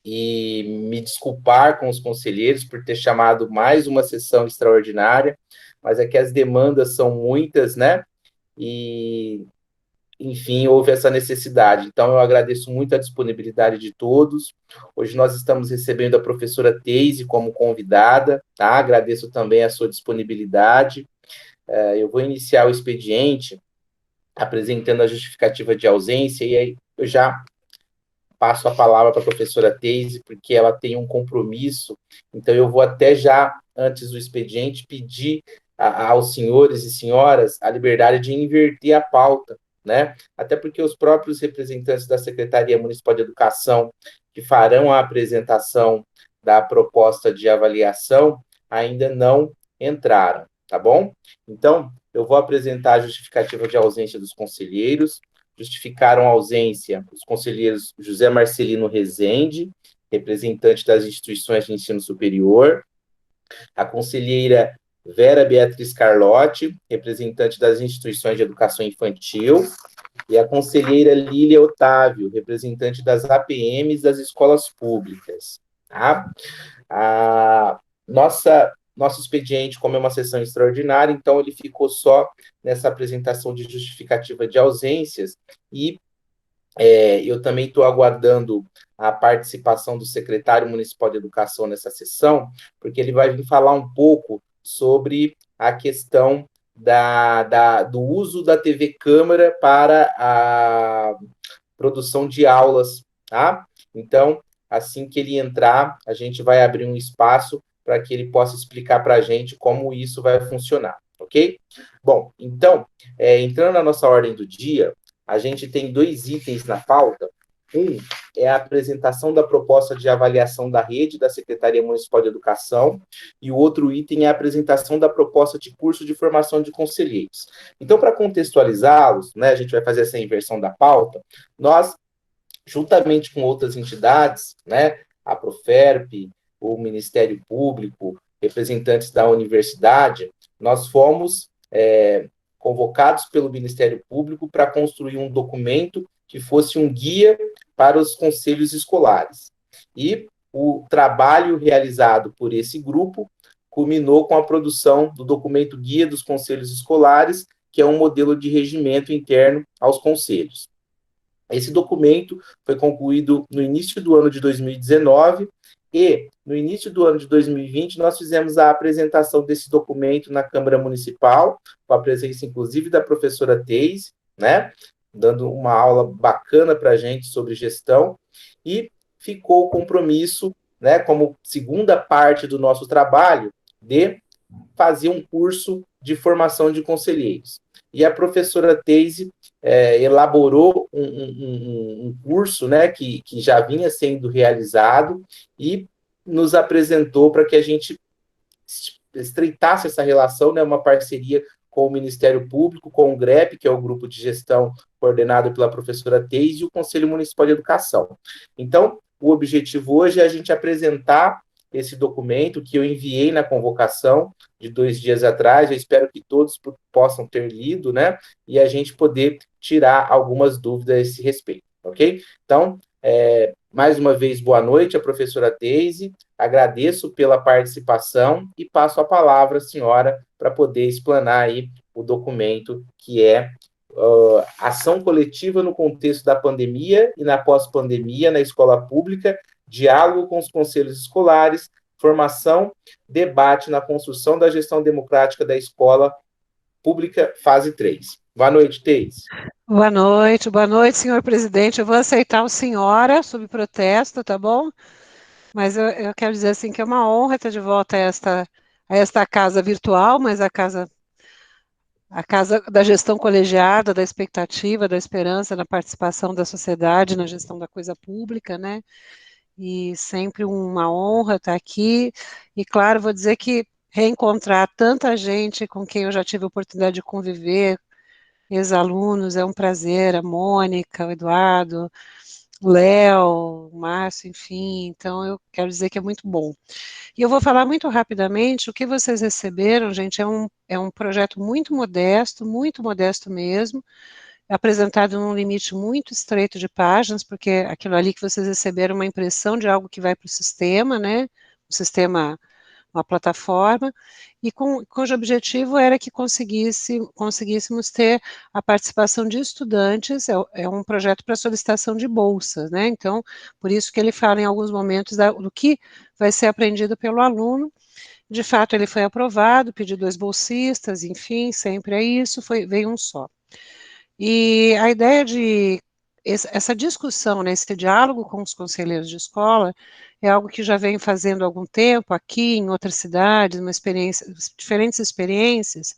e me desculpar com os conselheiros por ter chamado mais uma sessão extraordinária, mas é que as demandas são muitas, né? E, enfim, houve essa necessidade. Então, eu agradeço muito a disponibilidade de todos. Hoje nós estamos recebendo a professora Teise como convidada, tá? Agradeço também a sua disponibilidade. Eu vou iniciar o expediente apresentando a justificativa de ausência, e aí eu já passo a palavra para a professora Teise, porque ela tem um compromisso, então eu vou até já, antes do expediente, pedir aos senhores e senhoras a liberdade de inverter a pauta, né? Até porque os próprios representantes da Secretaria Municipal de Educação, que farão a apresentação da proposta de avaliação, ainda não entraram, tá bom? Então, eu vou apresentar a justificativa de ausência dos conselheiros. Justificaram a ausência os conselheiros José Marcelino Rezende, representante das instituições de ensino superior, a conselheira Vera Beatriz Carlotti, representante das instituições de educação infantil, e a conselheira Lília Otávio, representante das APMs das escolas públicas. Tá? Nosso expediente, como é uma sessão extraordinária, então ele ficou só nessa apresentação de justificativa de ausências, e eu também estou aguardando a participação do secretário municipal de educação nessa sessão, porque ele vai vir falar um pouco sobre a questão do uso da TV Câmara para a produção de aulas, tá? Então, assim que ele entrar, a gente vai abrir um espaço para que ele possa explicar para a gente como isso vai funcionar, ok? Bom, então, entrando na nossa ordem do dia, a gente tem 2 itens na pauta. Um é a apresentação da proposta de avaliação da rede da Secretaria Municipal de Educação, e o outro item é a apresentação da proposta de curso de formação de conselheiros. Então, para contextualizá-los, né, a gente vai fazer essa inversão da pauta. Nós, juntamente com outras entidades, né, a Proferp, o Ministério Público, representantes da universidade, nós fomos convocados pelo Ministério Público para construir um documento que fosse um guia para os conselhos escolares. E o trabalho realizado por esse grupo culminou com a produção do documento Guia dos Conselhos Escolares, que é um modelo de regimento interno aos conselhos. Esse documento foi concluído no início do ano de 2019, e no início do ano de 2020 nós fizemos a apresentação desse documento na Câmara Municipal, com a presença inclusive da professora Teise, né, dando uma aula bacana para a gente sobre gestão, e ficou o compromisso, né, como segunda parte do nosso trabalho, de fazer um curso de formação de conselheiros. E a professora Teise elaborou um curso, né, que já vinha sendo realizado, e nos apresentou para que a gente estreitasse essa relação, né, uma parceria com o Ministério Público, com o GREP, que é o grupo de gestão coordenado pela professora Teise, e o Conselho Municipal de Educação. Então, o objetivo hoje é a gente apresentar esse documento que eu enviei na convocação de 2 dias atrás. Eu espero que todos possam ter lido, né? E a gente poder tirar algumas dúvidas a esse respeito, ok? Então, mais uma vez, boa noite à professora Teise. Agradeço pela participação e passo a palavra à senhora para poder explanar aí o documento, que é ação coletiva no contexto da pandemia e na pós-pandemia na escola pública, diálogo com os conselhos escolares, formação, debate na construção da gestão democrática da escola pública, fase 3. Boa noite, Teise. Boa noite, senhor presidente. Eu vou aceitar o senhora sob protesto, tá bom? Mas eu quero dizer assim que é uma honra estar de volta a esta casa virtual, mas a casa da gestão colegiada, da expectativa, da esperança, da participação da sociedade na gestão da coisa pública, né? E sempre uma honra estar aqui. E, claro, vou dizer que reencontrar tanta gente com quem eu já tive a oportunidade de conviver, ex-alunos, é um prazer, a Mônica, o Eduardo, o Léo, o Márcio, enfim, então eu quero dizer que é muito bom. E eu vou falar muito rapidamente, o que vocês receberam, gente, é um projeto muito modesto mesmo, apresentado num limite muito estreito de páginas, porque aquilo ali que vocês receberam uma impressão de algo que vai para o sistema, né, o sistema, uma plataforma, e cujo objetivo era que conseguíssemos ter a participação de estudantes, é um projeto para solicitação de bolsas, né, então, por isso que ele fala em alguns momentos do que vai ser aprendido pelo aluno. De fato, ele foi aprovado, pediu 2 bolsistas, enfim, sempre é isso, veio um só. E a ideia de essa discussão, né, esse diálogo com os conselheiros de escola, é algo que já venho fazendo há algum tempo aqui, em outras cidades, diferentes experiências,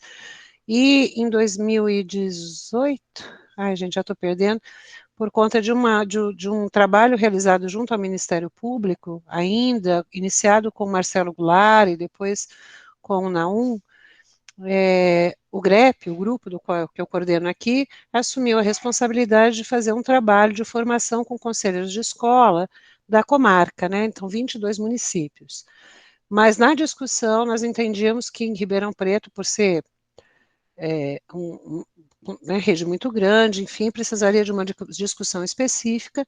e em 2018, ai gente, já estou perdendo, por conta de um trabalho realizado junto ao Ministério Público, ainda iniciado com Marcelo Goulart e depois com o Naum, o GREP, o grupo que eu coordeno aqui, assumiu a responsabilidade de fazer um trabalho de formação com conselheiros de escola da comarca, né, então 22 municípios. Mas na discussão nós entendíamos que em Ribeirão Preto, por ser uma rede muito grande, enfim, precisaria de uma discussão específica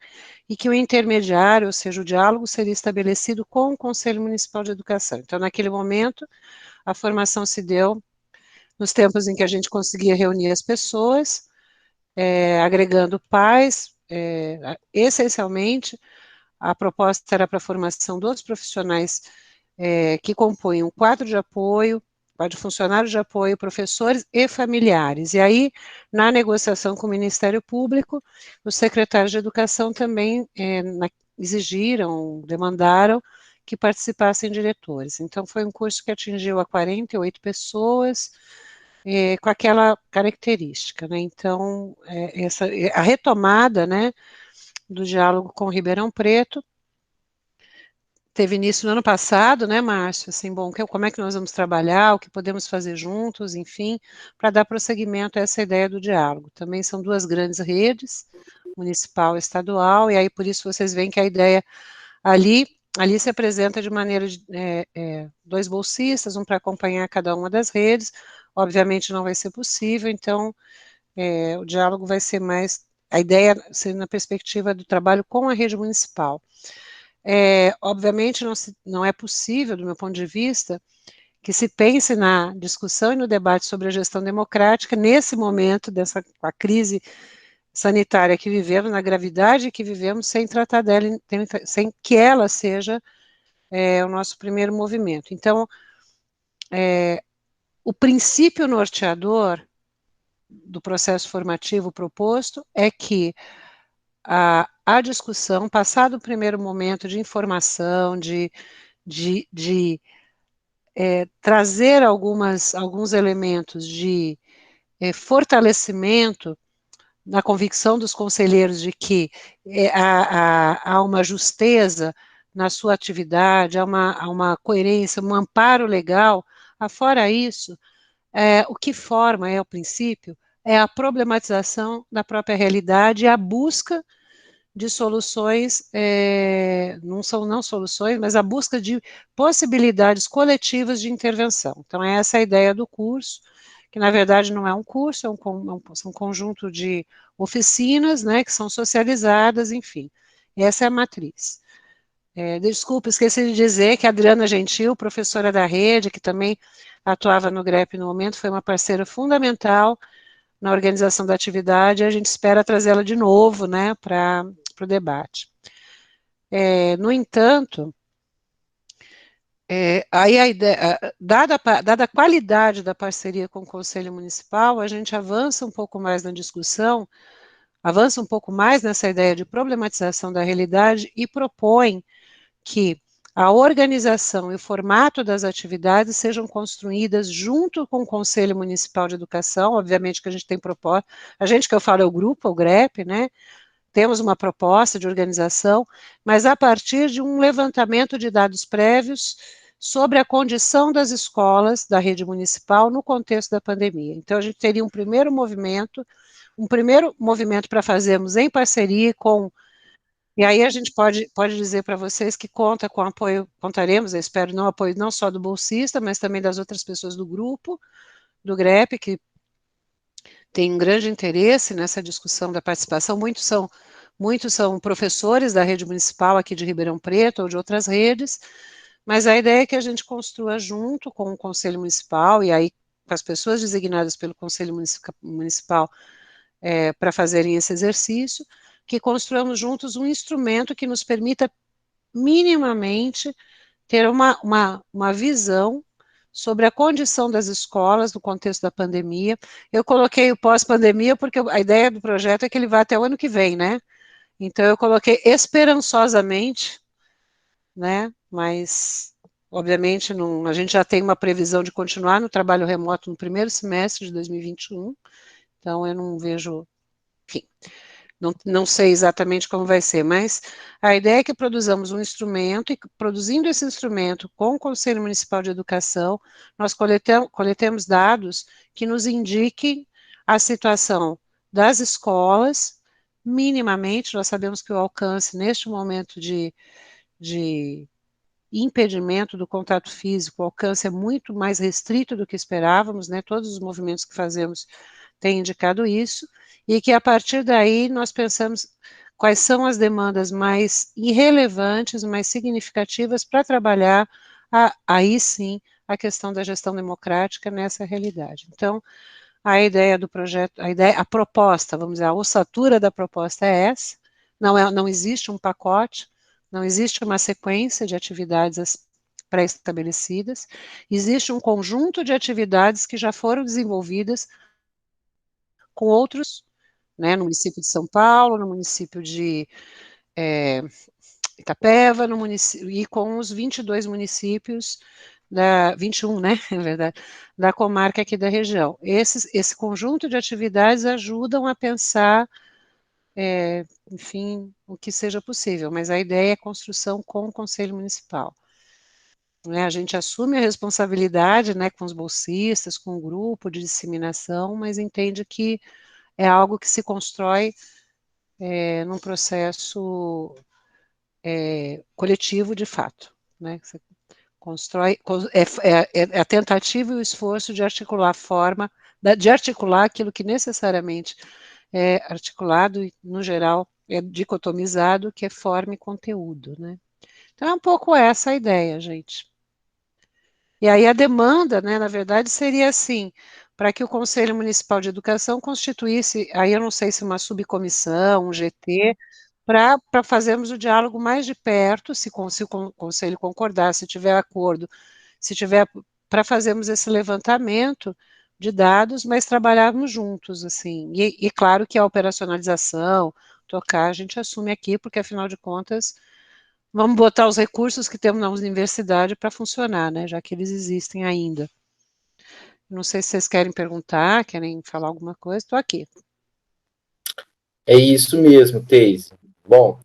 e que o intermediário, ou seja, o diálogo, seria estabelecido com o Conselho Municipal de Educação. Então, naquele momento, a formação se deu nos tempos em que a gente conseguia reunir as pessoas, agregando pais, essencialmente, a proposta era para a formação dos profissionais que compõem um quadro de apoio, de funcionários de apoio, professores e familiares. E aí, na negociação com o Ministério Público, os secretários de Educação também exigiram, demandaram que participassem diretores. Então, foi um curso que atingiu a 48 pessoas, com aquela característica, né? Então, a retomada, né, do diálogo com Ribeirão Preto teve início no ano passado, né, Márcio? Assim, bom, como é que nós vamos trabalhar, o que podemos fazer juntos, enfim, para dar prosseguimento a essa ideia do diálogo. Também são 2 grandes redes, municipal e estadual, e aí por isso vocês veem que a ideia ali se apresenta de maneira de 2 bolsistas, um para acompanhar cada uma das redes, obviamente não vai ser possível, então o diálogo vai ser mais, a ideia ser na perspectiva do trabalho com a rede municipal. Obviamente não é possível, do meu ponto de vista, que se pense na discussão e no debate sobre a gestão democrática nesse momento com a crise sanitária que vivemos, na gravidade que vivemos, sem tratar dela, sem que ela seja o nosso primeiro movimento. Então, o princípio norteador do processo formativo proposto é que a discussão, passado o primeiro momento de informação, de trazer alguns elementos de fortalecimento na convicção dos conselheiros de que há uma justeza na sua atividade, há uma coerência, um amparo legal. Afora isso, o que forma, o princípio, é a problematização da própria realidade e a busca de soluções, não soluções, mas a busca de possibilidades coletivas de intervenção. Então, essa é a ideia do curso, que na verdade não é um curso, são um conjunto de oficinas, né, que são socializadas, enfim. Essa é a matriz. Desculpa, esqueci de dizer que a Adriana Gentil, professora da rede, que também atuava no GREP no momento, foi uma parceira fundamental na organização da atividade, e a gente espera trazê-la de novo, né, para o debate. No entanto, aí a ideia, dada a qualidade da parceria com o Conselho Municipal, a gente avança um pouco mais na discussão, avança um pouco mais nessa ideia de problematização da realidade e propõe que a organização e o formato das atividades sejam construídas junto com o Conselho Municipal de Educação, obviamente que a gente tem proposta, a gente que eu falo é o grupo, o GREP, né, temos uma proposta de organização, mas a partir de um levantamento de dados prévios sobre a condição das escolas da rede municipal no contexto da pandemia. Então, a gente teria um primeiro movimento para fazermos em parceria com. E aí a gente pode dizer para vocês que conta com apoio, contaremos, eu espero, não apoio não só do bolsista, mas também das outras pessoas do grupo, do GREP, que tem um grande interesse nessa discussão da participação, muitos são professores da rede municipal aqui de Ribeirão Preto ou de outras redes, mas a ideia é que a gente construa junto com o Conselho Municipal, e aí com as pessoas designadas pelo Conselho Municipal para fazerem esse exercício, que construamos juntos um instrumento que nos permita minimamente ter uma visão sobre a condição das escolas no contexto da pandemia. Eu coloquei o pós-pandemia porque a ideia do projeto é que ele vá até o ano que vem, né? Então eu coloquei esperançosamente, né? Mas obviamente a gente já tem uma previsão de continuar no trabalho remoto no primeiro semestre de 2021, então eu não vejo, enfim, não sei exatamente como vai ser, mas a ideia é que produzamos um instrumento, e produzindo esse instrumento com o Conselho Municipal de Educação, nós coletemos dados que nos indiquem a situação das escolas, minimamente. Nós sabemos que o alcance, neste momento de impedimento do contato físico, o alcance é muito mais restrito do que esperávamos, né? Todos os movimentos que fazemos têm indicado isso, e que a partir daí nós pensamos quais são as demandas mais irrelevantes, mais significativas para trabalhar aí sim a questão da gestão democrática nessa realidade. Então, a ideia do projeto, a proposta, vamos dizer, a ossatura da proposta é essa, não existe um pacote, não existe uma sequência de atividades pré-estabelecidas, existe um conjunto de atividades que já foram desenvolvidas com outros, né, no município de São Paulo, no município de Itapeva, e com os 22 municípios, 21, né, é verdade, da comarca aqui da região. Esse conjunto de atividades ajudam a pensar, enfim, o que seja possível, mas a ideia é a construção com o Conselho Municipal. Né, a gente assume a responsabilidade, né, com os bolsistas, com o grupo de disseminação, mas entende que é algo que se constrói num processo coletivo de fato, né? Você constrói, é a tentativa e o esforço de articular a forma, de articular aquilo que necessariamente é articulado e, no geral, é dicotomizado, que é forma e conteúdo, né? Então é um pouco essa a ideia, gente. E aí a demanda, né, na verdade, seria assim, para que o Conselho Municipal de Educação constituísse, aí eu não sei se uma subcomissão, um GT, para fazermos o diálogo mais de perto, se o Conselho concordar, se tiver acordo, se tiver, para fazermos esse levantamento de dados, mas trabalharmos juntos, assim, e claro que a operacionalização, tocar, a gente assume aqui, porque afinal de contas, vamos botar os recursos que temos na universidade para funcionar, né, já que eles existem ainda. Não sei se vocês querem perguntar, querem falar alguma coisa, estou aqui. É isso mesmo, Teis. Bom,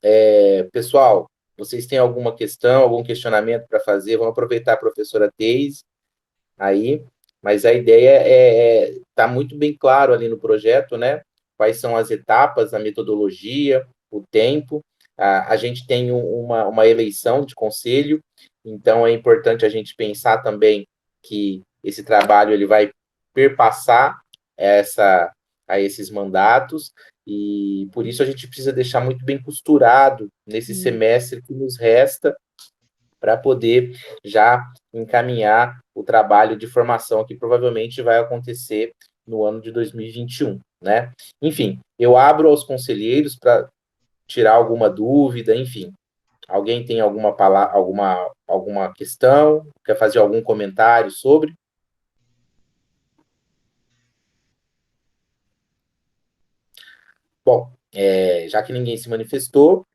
pessoal, vocês têm alguma questão, algum questionamento para fazer? Vamos aproveitar a professora Teis aí, mas a ideia tá muito bem claro ali no projeto, né? Quais são as etapas, a metodologia, o tempo. A gente tem uma eleição de conselho, então é importante a gente pensar também que esse trabalho ele vai perpassar a esses mandatos, e por isso a gente precisa deixar muito bem costurado nesse semestre que nos resta para poder já encaminhar o trabalho de formação que provavelmente vai acontecer no ano de 2021, né? Enfim, eu abro aos conselheiros para tirar alguma dúvida, enfim. Alguém tem alguma palavra, alguma questão, quer fazer algum comentário sobre? Bom, já que ninguém se manifestou,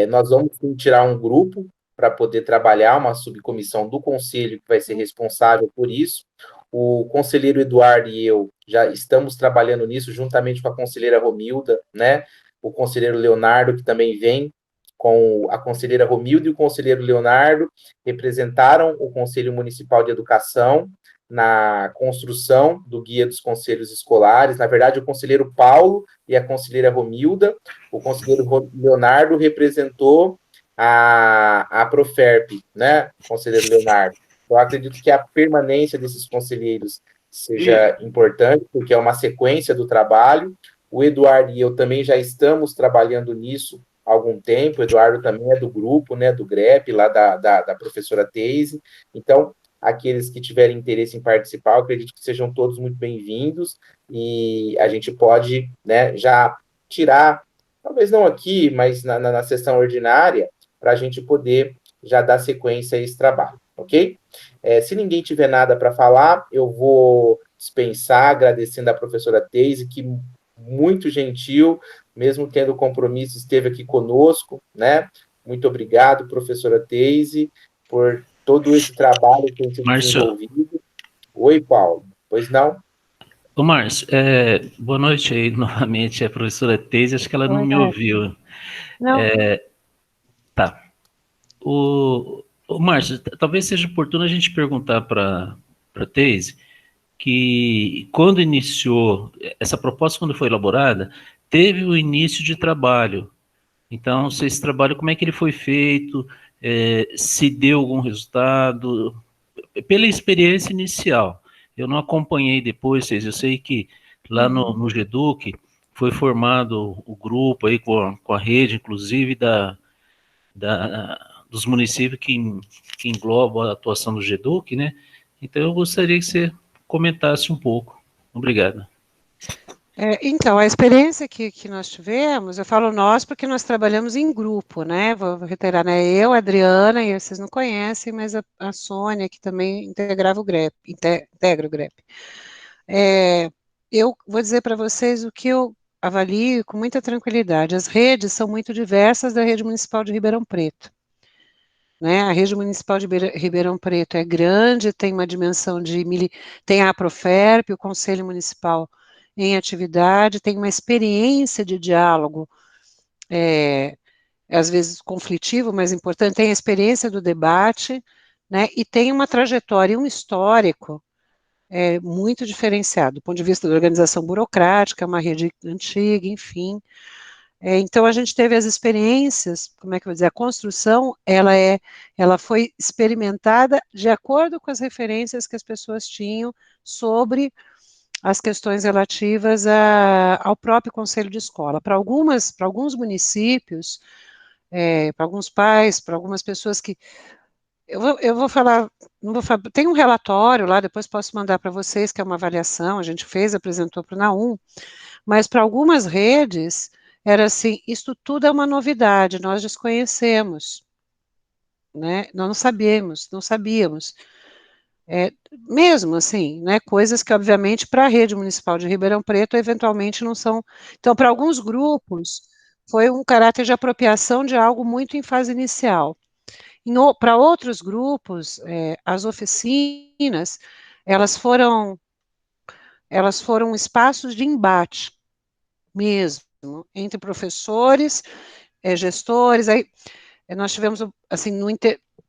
nós vamos tirar um grupo para poder trabalhar, uma subcomissão do conselho que vai ser responsável por isso. O conselheiro Eduardo e eu já estamos trabalhando nisso juntamente com a conselheira Romilda, né? O conselheiro Leonardo, que também vem com a conselheira Romilda, e o conselheiro Leonardo representaram o Conselho Municipal de Educação na construção do Guia dos Conselhos Escolares. Na verdade, o conselheiro Paulo e a conselheira Romilda, o conselheiro Leonardo representou a Proferp, né, conselheiro Leonardo. Eu acredito que a permanência desses conselheiros seja importante, porque é uma sequência do trabalho. O Eduardo e eu também já estamos trabalhando nisso há algum tempo. O Eduardo também é do grupo, né, do GREP, lá da professora Teise. Então, aqueles que tiverem interesse em participar, eu acredito que sejam todos muito bem-vindos e a gente pode, né, já tirar, talvez não aqui, mas na sessão ordinária, para a gente poder já dar sequência a esse trabalho, ok? Se ninguém tiver nada para falar, eu vou dispensar, agradecendo a professora Teise, que muito gentil, mesmo tendo compromisso, esteve aqui conosco, né? Muito obrigado, professora Teise, por todo esse trabalho que tem sido Márcio. desenvolvido. Oi, Paulo. Pois não? Ô, Márcio, boa noite aí novamente, a professora Teise, acho que ela não me ouviu. Não. Tá. Márcio, talvez seja oportuno a gente perguntar para a Teise que quando iniciou, essa proposta quando foi elaborada, teve o início de trabalho. Então, se esse trabalho, como é que ele foi feito, se deu algum resultado, pela experiência inicial. Eu não acompanhei depois, eu sei que lá no GEDUC foi formado o grupo aí com a rede, inclusive, dos municípios que englobam a atuação do GEDUC, né? Então eu gostaria que você comentasse um pouco. Obrigado. Então, a experiência que nós tivemos, eu falo nós porque nós trabalhamos em grupo, né? Vou reiterar, né? Eu, a Adriana, e vocês não conhecem, mas a Sônia, que também integrava o GREP, integra o GREP. Eu vou dizer para vocês o que eu avalio com muita tranquilidade. As redes são muito diversas da rede municipal de Ribeirão Preto. Né? A rede municipal de Ribeirão Preto é grande, tem uma dimensão tem a Proferp, o Conselho Municipal em atividade, tem uma experiência de diálogo, às vezes conflitivo, mas importante, tem a experiência do debate, né? E tem uma trajetória e um histórico muito diferenciado, do ponto de vista da organização burocrática, uma rede antiga, enfim. Então a gente teve as experiências, como é que eu vou dizer, a construção, ela foi experimentada de acordo com as referências que as pessoas tinham sobre as questões relativas ao próprio conselho de escola. Para alguns municípios, para alguns pais, para algumas pessoas que eu vou falar, não vou falar, tem um relatório lá, depois posso mandar para vocês, que é uma avaliação, a gente fez, apresentou para o NAUM, mas para algumas redes, era assim, isto tudo é uma novidade, nós desconhecemos, né, nós não sabíamos, mesmo assim, né, coisas que obviamente para a rede municipal de Ribeirão Preto, eventualmente não são, então para alguns grupos, foi um caráter de apropriação de algo muito em fase inicial. Para outros grupos, as oficinas, elas foram espaços de embate mesmo, entre professores, gestores, aí nós tivemos, assim,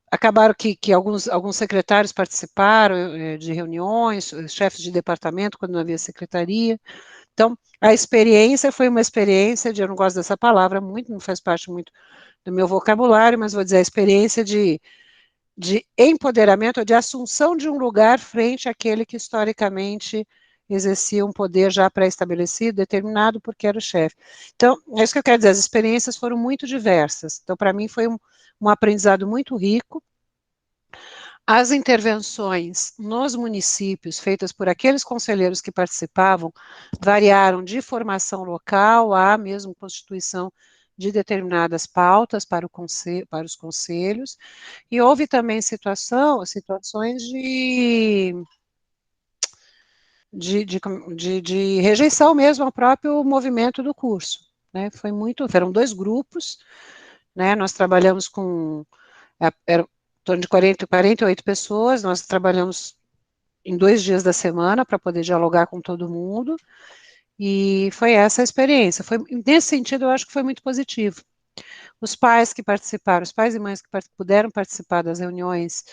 acabaram que alguns secretários participaram de reuniões, chefes de departamento, quando não havia secretaria, então, a experiência foi uma experiência eu não gosto dessa palavra muito, não faz parte muito do meu vocabulário, mas vou dizer a experiência de empoderamento, de assunção de um lugar frente àquele que historicamente exercia um poder já pré-estabelecido, determinado porque era o chefe. Então, é isso que eu quero dizer, as experiências foram muito diversas. Então, para mim, foi um aprendizado muito rico. As intervenções nos municípios, feitas por aqueles conselheiros que participavam, variaram de formação local a mesmo constituição de determinadas pautas para os conselhos, e houve também situações de rejeição mesmo ao próprio movimento do curso. Né? Foram 2 grupos, né? Nós trabalhamos era em torno de 48 pessoas, nós trabalhamos em 2 dias da semana para poder dialogar com todo mundo, e foi essa a experiência. Nesse sentido, eu acho que foi muito positivo. Os pais que participaram, os pais e mães que puderam participar das reuniões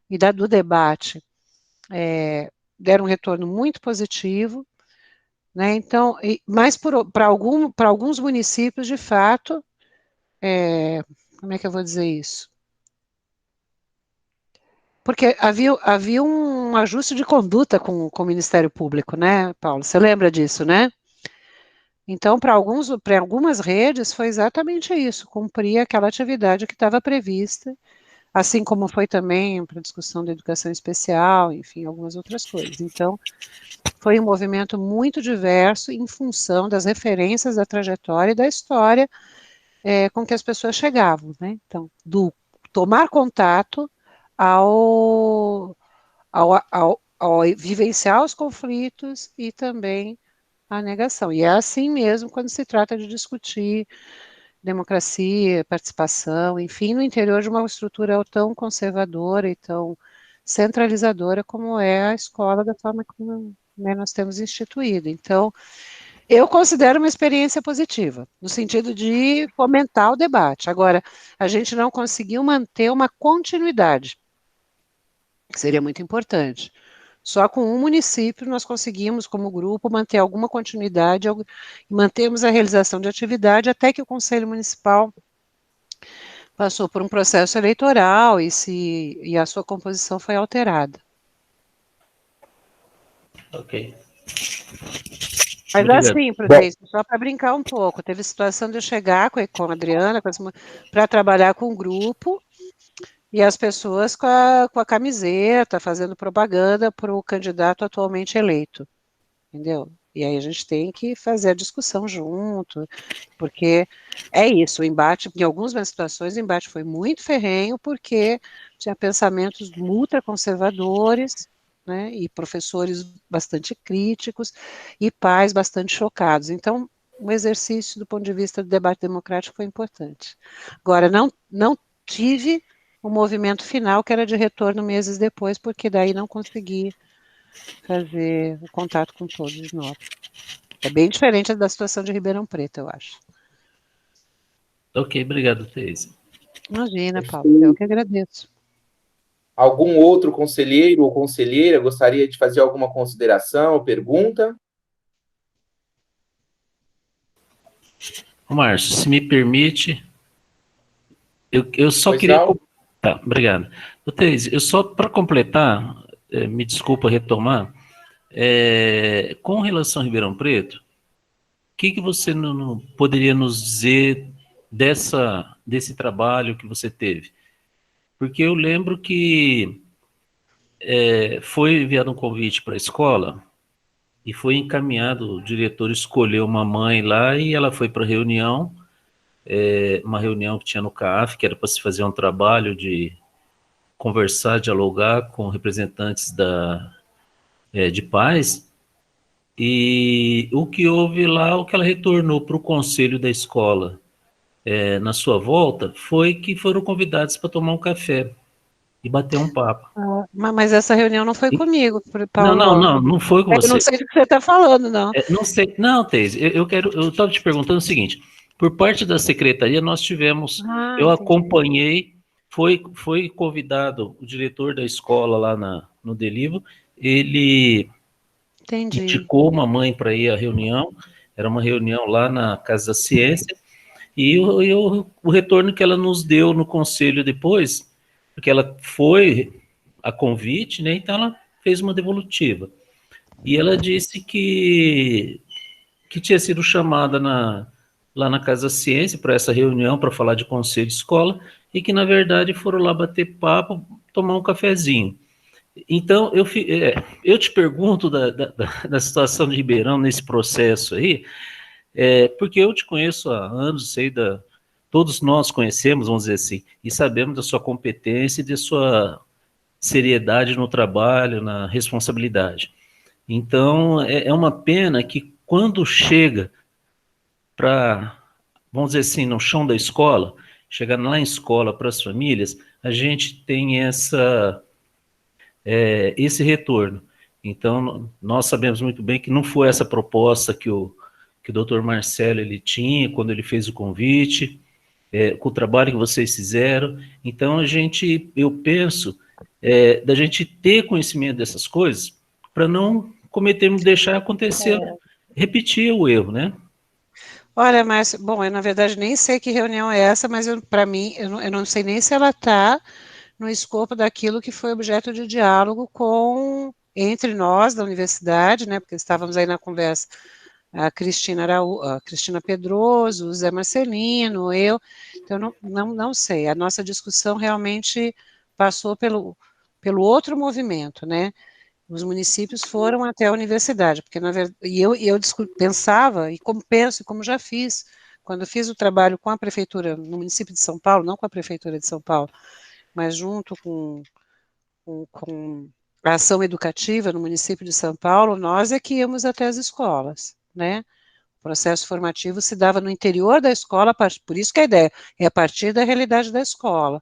e do debate, deram um retorno muito positivo, né? Então, mas para alguns municípios, de fato, como é que eu vou dizer isso? Porque havia um ajuste de conduta com o Ministério Público, né, Paulo? Você lembra disso, né? Então, para algumas redes, foi exatamente isso, cumprir aquela atividade que estava prevista, assim como foi também para a discussão da educação especial, enfim, algumas outras coisas. Então, foi um movimento muito diverso em função das referências da trajetória e da história com que as pessoas chegavam, né? Então, do tomar contato ao vivenciar os conflitos e também a negação. E é assim mesmo quando se trata de discutir democracia, participação, enfim, no interior de uma estrutura tão conservadora e tão centralizadora como é a escola da forma como, né, nós temos instituído. Então, eu considero uma experiência positiva, no sentido de fomentar o debate. Agora, a gente não conseguiu manter uma continuidade, que seria muito importante. Só com um município nós conseguimos, como grupo, manter alguma continuidade e mantemos a realização de atividade até que o Conselho Municipal passou por um processo eleitoral e a sua composição foi alterada. Ok. Mas Obrigado. assim, Prudêncio, só para brincar um pouco, teve situação de eu chegar com a Adriana para trabalhar com um grupo e as pessoas com a camiseta, fazendo propaganda para o candidato atualmente eleito, entendeu? E aí a gente tem que fazer a discussão junto, porque é isso, o embate, em algumas situações, o embate foi muito ferrenho, porque tinha pensamentos ultraconservadores, né, e professores bastante críticos, e pais bastante chocados. Então, o exercício do ponto de vista do debate democrático foi importante. Agora, não tive o movimento final, que era de retorno meses depois, porque daí não consegui fazer o contato com todos nós. É bem diferente da situação de Ribeirão Preto, eu acho. Ok, obrigado, Thaís. Imagina, Paulo, eu que agradeço. Algum outro conselheiro ou conselheira gostaria de fazer alguma consideração ou pergunta? Márcio, se me permite, eu só Pois queria... não? Tá, obrigado. Thaís, eu só, para completar, me desculpa retomar, com relação a Ribeirão Preto, o que você não poderia nos dizer desse trabalho que você teve? Porque eu lembro que foi enviado um convite para a escola e foi encaminhado, o diretor escolheu uma mãe lá e ela foi para a reunião, uma reunião que tinha no CAF, que era para se fazer um trabalho de conversar, dialogar com representantes de pais, e o que houve lá, o que ela retornou para o conselho da escola na sua volta, foi que foram convidados para tomar um café e bater um papo. Mas essa reunião não foi comigo, Paulo. Não foi com Eu não você. sei do que você está falando, não. Não sei, não, Teis, eu estava te perguntando o seguinte, por parte da secretaria nós tivemos, eu Entendi. acompanhei, foi convidado o diretor da escola lá no Delivo, ele Entendi. indicou uma mãe para ir à reunião, era uma reunião lá na Casa da Ciência, e o retorno que ela nos deu no conselho depois, porque ela foi a convite, né, então ela fez uma devolutiva. E ela disse que tinha sido chamada lá na Casa da Ciência para essa reunião, para falar de conselho de escola, e que, na verdade, foram lá bater papo, tomar um cafezinho. Então, eu te pergunto da situação de Ribeirão nesse processo aí, porque eu te conheço há anos, todos nós conhecemos, vamos dizer assim, e sabemos da sua competência e da sua seriedade no trabalho, na responsabilidade. Então, é uma pena que quando chega para, vamos dizer assim, no chão da escola, chegando lá em escola para as famílias, a gente tem esse retorno. Então, nós sabemos muito bem que não foi essa proposta que o doutor Marcelo ele tinha quando ele fez o convite, com o trabalho que vocês fizeram. Então, eu penso, da gente ter conhecimento dessas coisas para não cometermos, deixar acontecer, repetir o erro, né? Olha, mas, bom, eu na verdade nem sei que reunião é essa, mas para mim, eu não sei nem se ela está no escopo daquilo que foi objeto de diálogo entre nós da universidade, né, porque estávamos aí na conversa, a Cristina Pedroso, o Zé Marcelino, eu, então não sei, a nossa discussão realmente passou pelo outro movimento, né, os municípios foram até a universidade, porque na verdade, eu pensava, e como penso, e como já fiz, quando eu fiz o trabalho com a prefeitura, no município de São Paulo, não com a prefeitura de São Paulo, mas junto com a ação educativa no município de São Paulo, nós é que íamos até as escolas, né? O processo formativo se dava no interior da escola, por isso que a ideia é a partir da realidade da escola.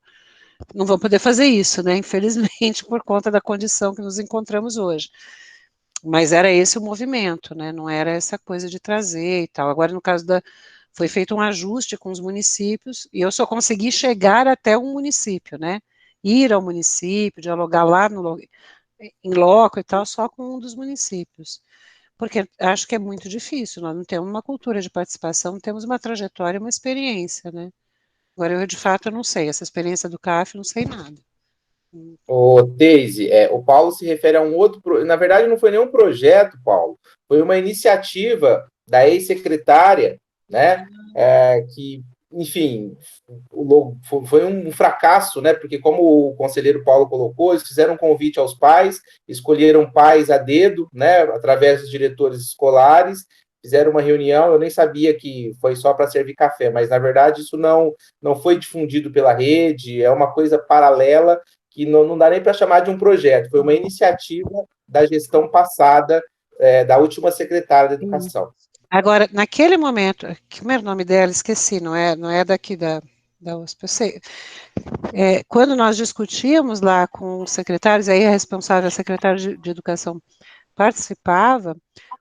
Não vão poder fazer isso, né? Infelizmente, por conta da condição que nos encontramos hoje. Mas era esse o movimento, né? Não era essa coisa de trazer e tal. Agora, no caso foi feito um ajuste com os municípios, e eu só consegui chegar até um município, né? Ir ao município, dialogar lá em loco e tal, só com um dos municípios. Porque acho que é muito difícil, nós não temos uma cultura de participação, não temos uma trajetória, uma experiência, né? Agora, eu, de fato, não sei, essa experiência do CAF, não sei nada. O Deise, o Paulo se refere a um outro. Na verdade, não foi nenhum projeto, Paulo, foi uma iniciativa da ex-secretária, né? Que, enfim, foi um fracasso, né? Porque, como o conselheiro Paulo colocou, eles fizeram um convite aos pais, escolheram pais a dedo, né? Através dos diretores escolares, fizeram uma reunião. Eu nem sabia que foi só para servir café, mas na verdade isso não foi difundido pela rede, é uma coisa paralela que não dá nem para chamar de um projeto, foi uma iniciativa da gestão passada, da última secretária da Educação. Agora, naquele momento, como era o nome dela? Esqueci, não é daqui da USP, eu sei. Quando nós discutíamos lá com os secretários, aí a responsável, a secretária de Educação participava,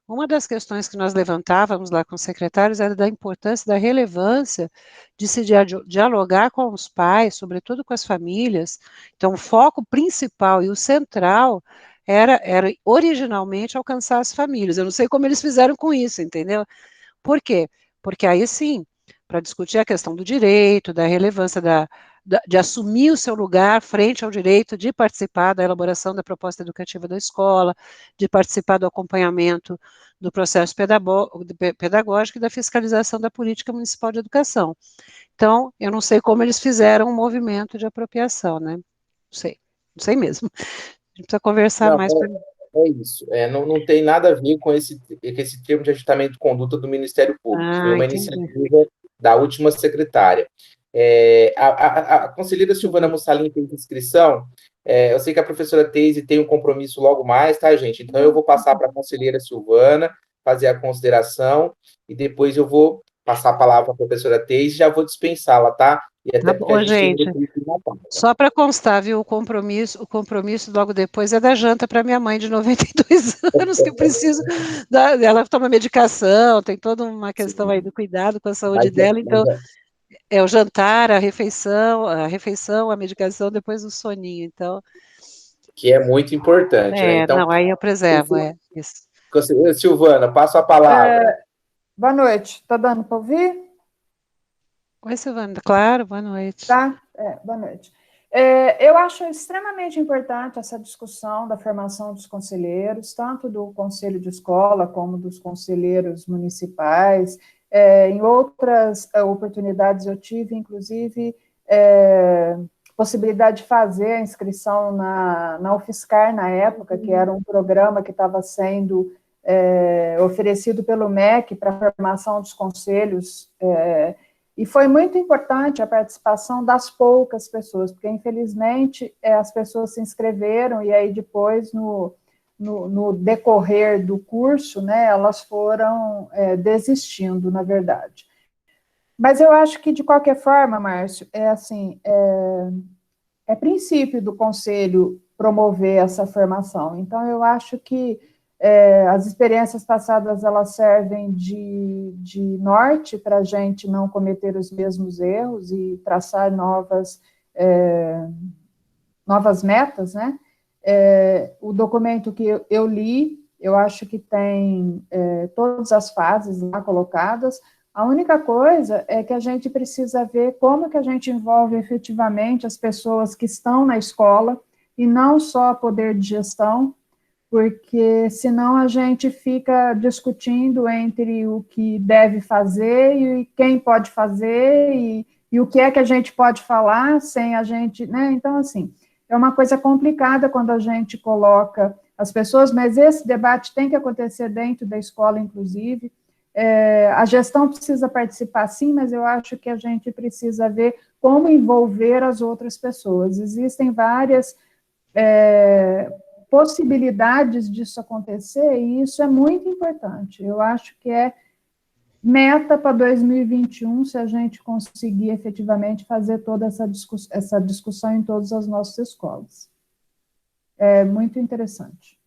uma das questões que nós levantávamos lá com os secretários era da importância, da relevância de se dialogar com os pais, sobretudo com as famílias. Então, o foco principal e o central era originalmente alcançar as famílias. Eu não sei como eles fizeram com isso, entendeu? Por quê? Porque aí sim, para discutir a questão do direito, da relevância de assumir o seu lugar frente ao direito de participar da elaboração da proposta educativa da escola, de participar do acompanhamento do processo pedagógico e da fiscalização da política municipal de educação. Então, eu não sei como eles fizeram um movimento de apropriação, né? Não sei mesmo. A gente precisa conversar mais. É isso, não tem nada a ver com esse termo de ajustamento de conduta do Ministério Público, foi uma iniciativa da última secretária. A conselheira Silvana Mussalini fez inscrição, eu sei que a professora Teise tem um compromisso logo mais, tá, gente? Então eu vou passar para a conselheira Silvana fazer a consideração e depois eu vou passar a palavra para a professora Teise e já vou dispensá-la, tá? E até porque a gente tem só para constar, viu, o compromisso logo depois é da janta para minha mãe de 92 anos, que eu preciso, ela toma medicação, tem toda uma questão aí do cuidado com a saúde dela, então é o jantar, a refeição, a medicação, depois o soninho, então... Que é muito importante, né? Então, não, aí eu preservo, isso. Silvana, passo a palavra. Boa noite, tá dando para ouvir? Oi, Silvana, claro, boa noite. Tá, boa noite. Eu acho extremamente importante essa discussão da formação dos conselheiros, tanto do conselho de escola como dos conselheiros municipais. Em outras oportunidades eu tive, inclusive, possibilidade de fazer a inscrição na UFSCar na época, que era um programa que estava sendo oferecido pelo MEC para a formação dos conselhos, e foi muito importante a participação das poucas pessoas, porque, infelizmente, as pessoas se inscreveram e aí depois, no decorrer do curso, né, elas foram desistindo, na verdade. Mas eu acho que, de qualquer forma, Márcio, é princípio do Conselho promover essa formação. Então, eu acho que as experiências passadas, elas servem de norte para a gente não cometer os mesmos erros e traçar novas metas, né? O documento que eu li, eu acho que tem todas as fases lá colocadas. A única coisa é que a gente precisa ver como que a gente envolve efetivamente as pessoas que estão na escola, e não só poder de gestão, porque senão a gente fica discutindo entre o que deve fazer e quem pode fazer, e o que é que a gente pode falar sem a gente, né? Então, assim, é uma coisa complicada quando a gente coloca as pessoas, mas esse debate tem que acontecer dentro da escola, inclusive. A gestão precisa participar, sim, mas eu acho que a gente precisa ver como envolver as outras pessoas. Existem várias possibilidades disso acontecer, e isso é muito importante. Eu acho que é meta para 2021, se a gente conseguir efetivamente fazer toda essa discussão em todas as nossas escolas. É muito interessante.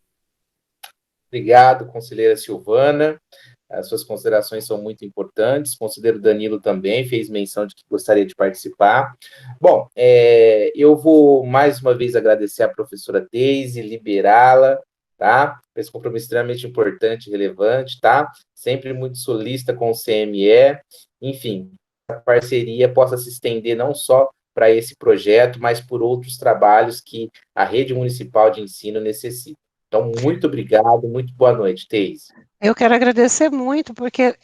Obrigado, conselheira Silvana. As suas considerações são muito importantes. O conselheiro Danilo também fez menção de que gostaria de participar. Bom, eu vou mais uma vez agradecer à professora Deise, liberá-la, tá? Esse compromisso extremamente importante e relevante, tá? Sempre muito solícita com o CME. Enfim, a parceria possa se estender não só para esse projeto, mas por outros trabalhos que a rede municipal de ensino necessita. Então, muito obrigado, muito boa noite, Teise. Eu quero agradecer muito, porque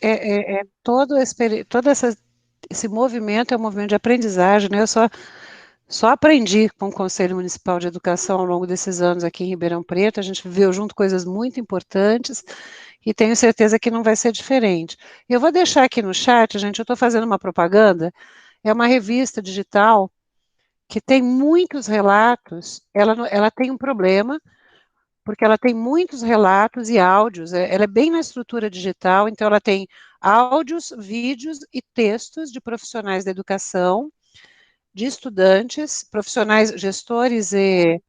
esse movimento é um movimento de aprendizagem, né? Eu só aprendi com o Conselho Municipal de Educação ao longo desses anos aqui em Ribeirão Preto. A gente viveu junto coisas muito importantes e tenho certeza que não vai ser diferente. Eu vou deixar aqui no chat, gente, eu estou fazendo uma propaganda, é uma revista digital que tem muitos relatos. Ela tem um problema, porque ela tem muitos relatos e áudios, ela é bem na estrutura digital, então ela tem áudios, vídeos e textos de profissionais da educação, de estudantes, profissionais, gestores e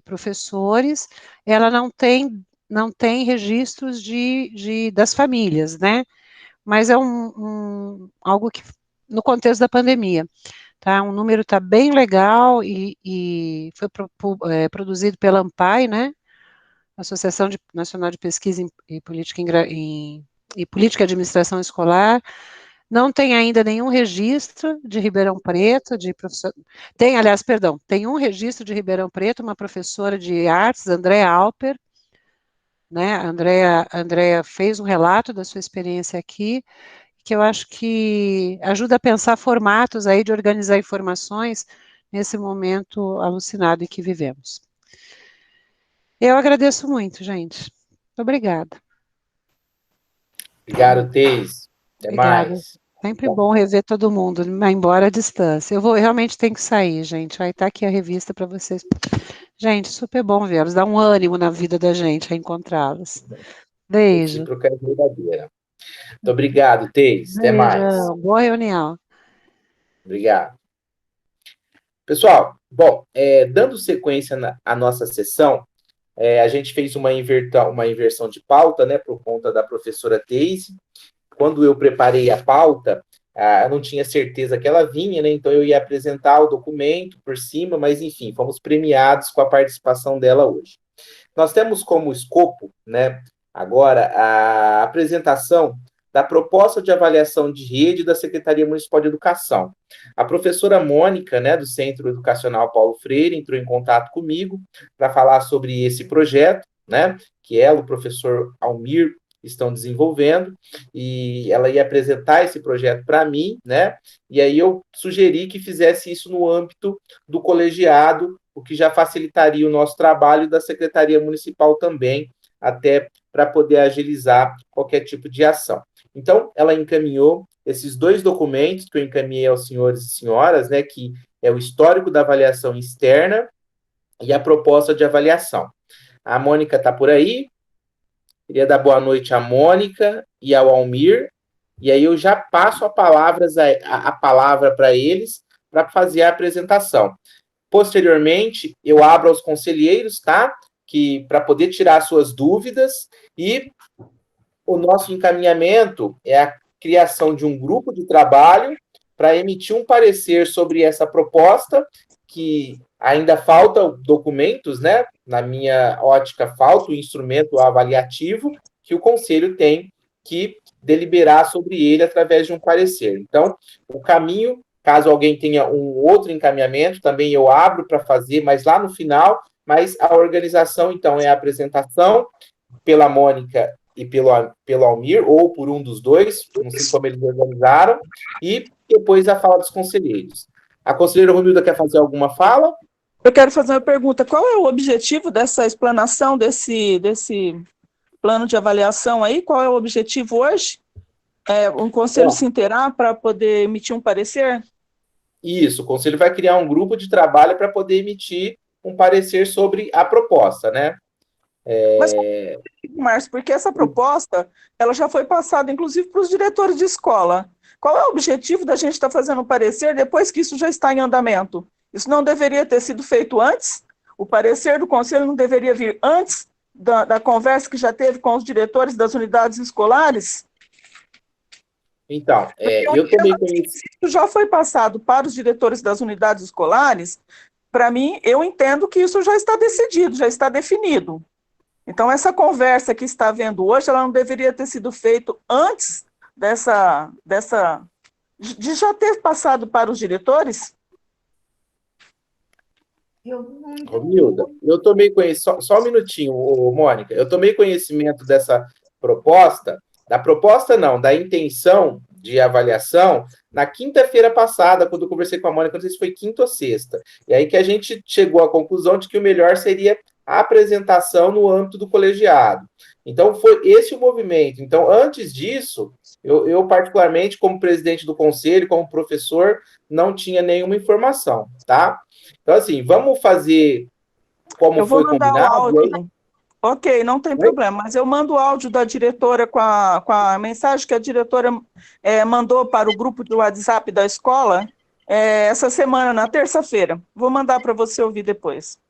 professores. Ela não tem registros das famílias, né? Mas é algo que, no contexto da pandemia, tá? Um número está bem legal e foi produzido pela ANPAI, né? Associação Nacional de Pesquisa e Política e Administração Escolar. Não tem ainda nenhum registro de Ribeirão Preto, tem um registro de Ribeirão Preto, uma professora de artes, Andréa Alper, né? A Andréa fez um relato da sua experiência aqui, que eu acho que ajuda a pensar formatos aí de organizar informações nesse momento alucinado em que vivemos. Eu agradeço muito, gente. Muito obrigada. Obrigado, Teis. Até Obrigada. mais. Sempre bom rever todo mundo, embora à distância. Eu realmente tenho que sair, gente. Vai estar aqui a revista para vocês. Gente, super bom vê-los. Dá um ânimo na vida da gente reencontrá-los. Beijo. Recíproca é verdadeira. Muito obrigado, Teis. Até mais. Boa reunião. Obrigado. Pessoal, bom, dando sequência à nossa sessão, a gente fez uma inversão de pauta, né, por conta da professora Teise. Quando eu preparei a pauta, eu não tinha certeza que ela vinha, né, então eu ia apresentar o documento por cima, mas enfim, fomos premiados com a participação dela hoje. Nós temos como escopo, né, agora, a apresentação da proposta de avaliação de rede da Secretaria Municipal de Educação. A professora Mônica, né, do Centro Educacional Paulo Freire, entrou em contato comigo para falar sobre esse projeto, né, que ela, o professor Almir, estão desenvolvendo, e ela ia apresentar esse projeto para mim, né, e aí eu sugeri que fizesse isso no âmbito do colegiado, o que já facilitaria o nosso trabalho, da Secretaria Municipal também, até para poder agilizar qualquer tipo de ação. Então, ela encaminhou esses 2 documentos que eu encaminhei aos senhores e senhoras, né, que é o histórico da avaliação externa e a proposta de avaliação. A Mônica está por aí. Queria dar boa noite à Mônica e ao Almir, e aí eu já passo a palavra para eles para fazer a apresentação. Posteriormente, eu abro aos conselheiros, tá? Para poder tirar suas dúvidas, e o nosso encaminhamento é a criação de um grupo de trabalho para emitir um parecer sobre essa proposta, que ainda faltam documentos, né? Na minha ótica, falta o instrumento avaliativo que o Conselho tem que deliberar sobre ele através de um parecer. Então, o caminho, caso alguém tenha um outro encaminhamento, também eu abro para fazer, mas lá no final, mas a organização, então, é a apresentação pela Mônica e pelo Almir, ou por um dos dois, não sei como eles organizaram, e depois a fala dos conselheiros. A conselheira Romilda quer fazer alguma fala? Eu quero fazer uma pergunta. Qual é o objetivo dessa explanação desse plano de avaliação aí? Qual é o objetivo hoje? Um conselho se inteirar para poder emitir um parecer? Isso, o conselho vai criar um grupo de trabalho para poder emitir um parecer sobre a proposta, né? Mas, Márcio, porque essa proposta ela já foi passada, inclusive, para os diretores de escola. Qual é o objetivo da gente estar fazendo um parecer depois que isso já está em andamento? Isso não deveria ter sido feito antes? O parecer do conselho não deveria vir antes da conversa que já teve com os diretores das unidades escolares? Então, eu também conheci. Isso já foi passado para os diretores das unidades escolares. Para mim, eu entendo que isso já está decidido, já está definido. Então, essa conversa que está havendo hoje, ela não deveria ter sido feita antes de já ter passado para os diretores? Romilda, eu tomei conhecimento, só um minutinho, Mônica, eu tomei conhecimento dessa proposta, da intenção de avaliação, na quinta-feira passada, quando eu conversei com a Mônica, não sei se foi quinta ou sexta, e aí que a gente chegou à conclusão de que o melhor seria a apresentação no âmbito do colegiado. Então, foi esse o movimento. Então, antes disso, eu particularmente, como presidente do conselho, como professor, não tinha nenhuma informação, tá? Então, assim, vamos fazer como foi combinado. Eu vou mandar o áudio. Ok, não tem problema, mas eu mando o áudio da diretora com a mensagem que a diretora mandou para o grupo do WhatsApp da escola essa semana, na terça-feira. Vou mandar para você ouvir depois.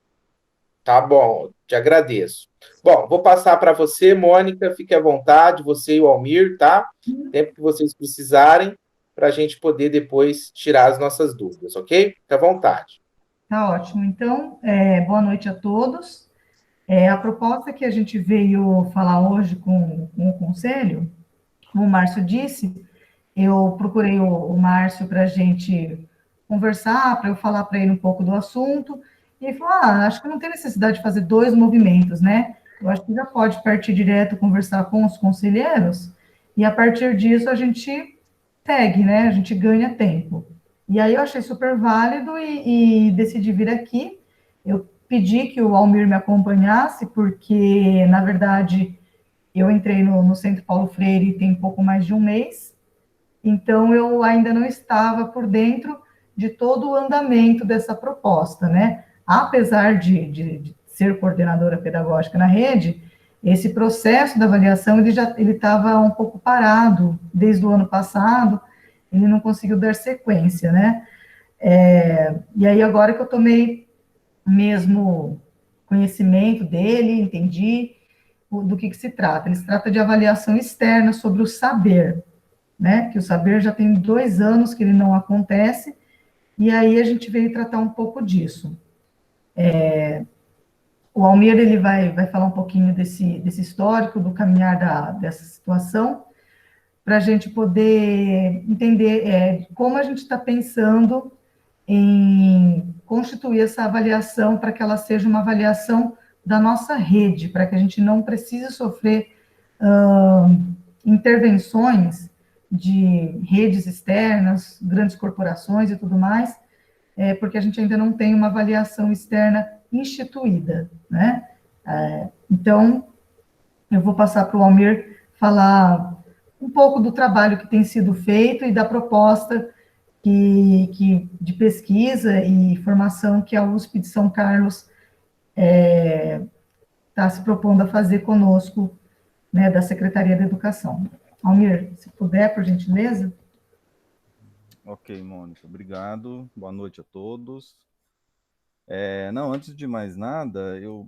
Tá bom, te agradeço. Bom, vou passar para você, Mônica, fique à vontade, você e o Almir, tá? Tempo que vocês precisarem, para a gente poder depois tirar as nossas dúvidas, ok? Fique à vontade. Tá ótimo. Então, boa noite a todos. A proposta que a gente veio falar hoje com o Conselho, como o Márcio disse, eu procurei o Márcio para a gente conversar, para eu falar para ele um pouco do assunto, e ele falou, acho que não tem necessidade de fazer dois movimentos, né? Eu acho que já pode partir direto, conversar com os conselheiros, e a partir disso a gente segue, né? A gente ganha tempo. E aí eu achei super válido e decidi vir aqui. Eu pedi que o Almir me acompanhasse, porque, na verdade, eu entrei no Centro Paulo Freire tem pouco mais de um mês, então eu ainda não estava por dentro de todo o andamento dessa proposta, né? Apesar de ser coordenadora pedagógica na rede, esse processo da avaliação, ele estava um pouco parado desde o ano passado, ele não conseguiu dar sequência, né? E aí, agora que eu tomei mesmo conhecimento dele, entendi do que se trata. Ele se trata de avaliação externa sobre o saber, né? Que o saber já tem 2 anos que ele não acontece, e aí a gente veio tratar um pouco disso. O Almir, ele vai falar um pouquinho desse histórico, do caminhar dessa situação, para a gente poder entender como a gente está pensando em constituir essa avaliação para que ela seja uma avaliação da nossa rede, para que a gente não precise sofrer intervenções de redes externas, grandes corporações e tudo mais, porque a gente ainda não tem uma avaliação externa instituída, né? Então, eu vou passar para o Almir falar um pouco do trabalho que tem sido feito e da proposta de pesquisa e formação que a USP de São Carlos está se propondo a fazer conosco, né, da Secretaria da Educação. Almir, se puder, por gentileza. Ok, Mônica, obrigado. Boa noite a todos. Não, antes de mais nada, eu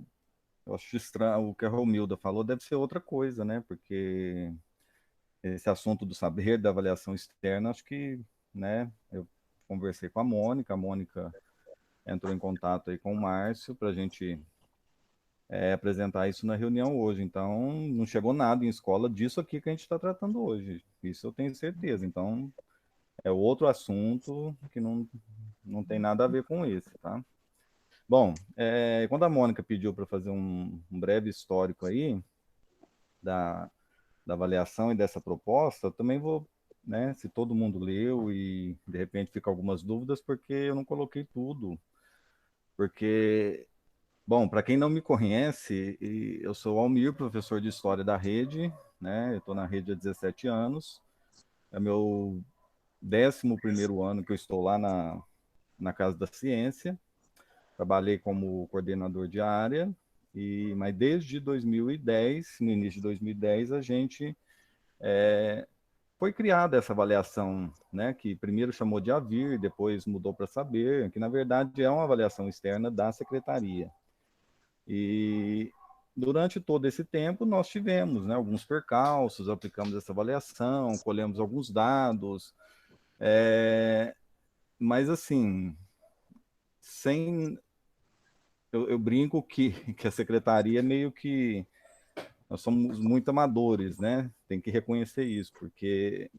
acho estranho, o que a Romilda falou deve ser outra coisa, né? Porque esse assunto do saber, da avaliação externa, acho que, né, eu conversei com a Mônica entrou em contato aí com o Márcio para a gente apresentar isso na reunião hoje. Então, não chegou nada em escola disso aqui que a gente está tratando hoje. Isso eu tenho certeza. Então, é outro assunto que não tem nada a ver com esse, tá? Bom, quando a Mônica pediu para fazer um breve histórico aí da avaliação e dessa proposta, eu também vou, né, se todo mundo leu e de repente fica algumas dúvidas, porque eu não coloquei tudo. Porque, bom, para quem não me conhece, eu sou o Almir, professor de História da Rede, né? Eu estou na rede há 17 anos. É meu 11º ano que eu estou lá na Casa da Ciência. Trabalhei como coordenador de área, mas desde 2010, no início de 2010, a gente foi criada essa avaliação, né, que primeiro chamou de AVIR, depois mudou para Saber, que na verdade é uma avaliação externa da secretaria. E durante todo esse tempo nós tivemos, né, alguns percalços, aplicamos essa avaliação, colhemos alguns dados, mas assim, sem eu brinco que a secretaria meio que nós somos muito amadores, né? Tem que reconhecer isso, porque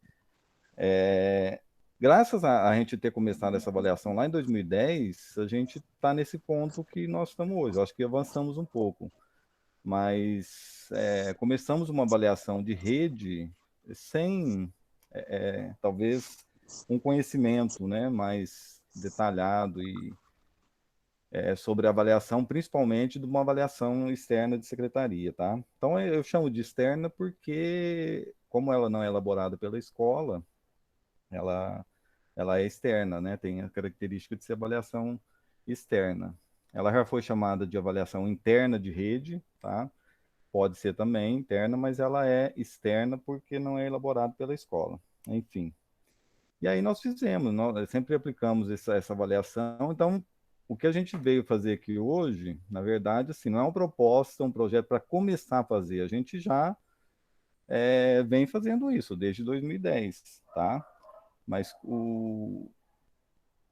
graças a gente ter começado essa avaliação lá em 2010, a gente está nesse ponto que nós estamos hoje. Eu acho que avançamos um pouco, mas começamos uma avaliação de rede sem, talvez, um conhecimento, né, mais detalhado e sobre a avaliação, principalmente de uma avaliação externa de secretaria, tá? Então eu chamo de externa porque, como ela não é elaborada pela escola, ela, ela é externa, né? Tem a característica de ser avaliação externa. Ela já foi chamada de avaliação interna de rede, tá? Pode ser também interna, mas ela é externa porque não é elaborada pela escola. Enfim. E aí nós fizemos, nós sempre aplicamos essa avaliação. Então, o que a gente veio fazer aqui hoje, na verdade, assim, não é uma proposta, um projeto para começar a fazer. A gente já vem fazendo isso desde 2010, tá? Mas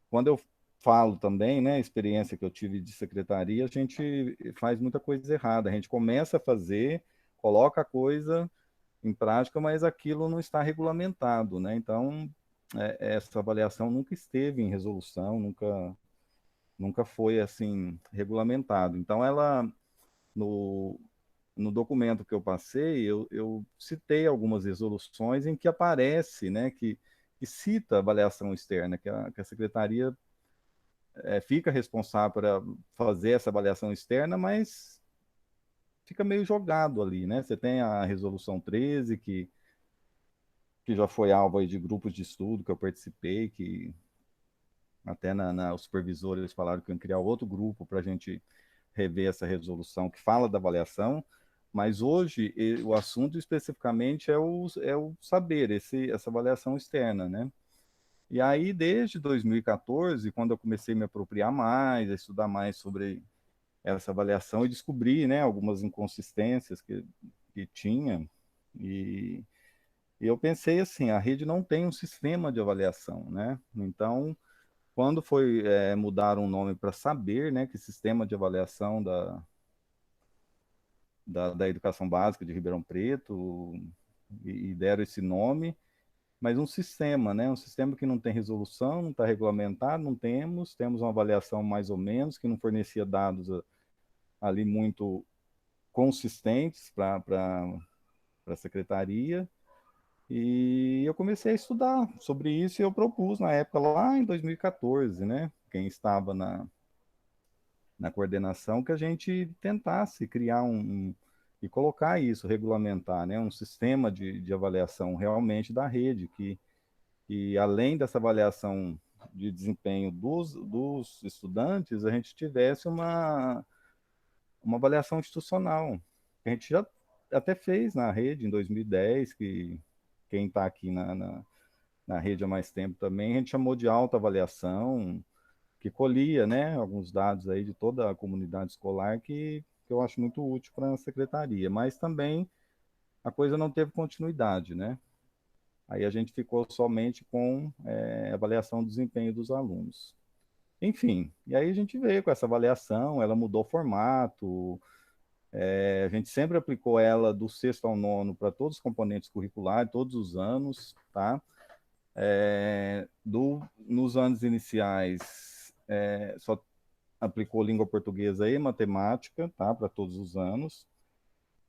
quando eu falo também, né, a experiência que eu tive de secretaria, a gente faz muita coisa errada. A gente começa a fazer, coloca a coisa em prática, mas aquilo não está regulamentado, né? Então, essa avaliação nunca esteve em resolução, nunca foi assim regulamentado. Então, ela no, no documento que eu passei, eu citei algumas resoluções em que aparece, né, que cita a avaliação externa, que a secretaria fica responsável por fazer essa avaliação externa, mas fica meio jogado ali, né? Você tem a resolução 13, que já foi alvo aí de grupos de estudo que eu participei, que até os supervisores falaram que iam criar outro grupo para a gente rever essa resolução que fala da avaliação, mas hoje o assunto especificamente é o saber, essa avaliação externa, né? E aí, desde 2014, quando eu comecei a me apropriar mais, a estudar mais sobre essa avaliação e descobri, né, algumas inconsistências que tinha, e eu pensei assim, a rede não tem um sistema de avaliação, né? Então, quando foi mudar um nome para Saber, né, que sistema de avaliação da educação básica de Ribeirão Preto, e deram esse nome, mas um sistema, né, um sistema que não tem resolução, não está regulamentado, não temos uma avaliação mais ou menos, que não fornecia dados ali muito consistentes para a secretaria. E eu comecei a estudar sobre isso e eu propus na época, lá em 2014, né, quem estava na coordenação, que a gente tentasse criar e colocar isso, regulamentar, né, um sistema de avaliação realmente da rede, que além dessa avaliação de desempenho dos estudantes, a gente tivesse uma avaliação institucional. A gente já até fez na rede em 2010, que quem está aqui na rede há mais tempo também, a gente chamou de autoavaliação, que colhia, né, alguns dados aí de toda a comunidade escolar que eu acho muito útil para a secretaria, mas também a coisa não teve continuidade, né? Aí a gente ficou somente com avaliação do desempenho dos alunos. Enfim, e aí a gente veio com essa avaliação, ela mudou o formato, A gente sempre aplicou ela do 6º ao 9º para todos os componentes curriculares, todos os anos, tá? Nos anos iniciais, só aplicou língua portuguesa e matemática, tá? Para todos os anos.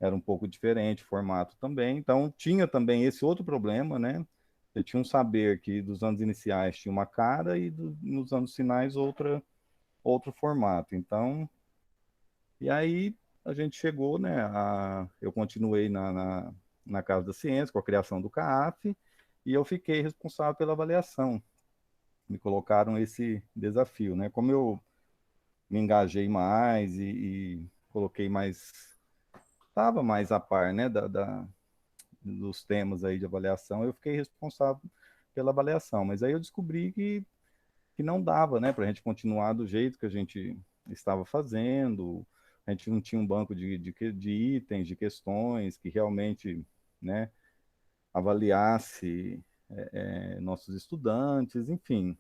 Era um pouco diferente o formato também. Então, tinha também esse outro problema, né? Você tinha um saber que dos anos iniciais tinha uma cara e nos anos finais outro formato. Então, e aí a gente chegou, né? Eu continuei na Casa da Ciência com a criação do CAAF e eu fiquei responsável pela avaliação. Me colocaram esse desafio, né? Como eu me engajei mais e coloquei mais, estava mais a par, né? Dos temas aí de avaliação, eu fiquei responsável pela avaliação. Mas aí eu descobri que não dava, né? Para a gente continuar do jeito que a gente estava fazendo. A gente não tinha um banco de itens, de questões que realmente, né, avaliasse nossos estudantes, enfim.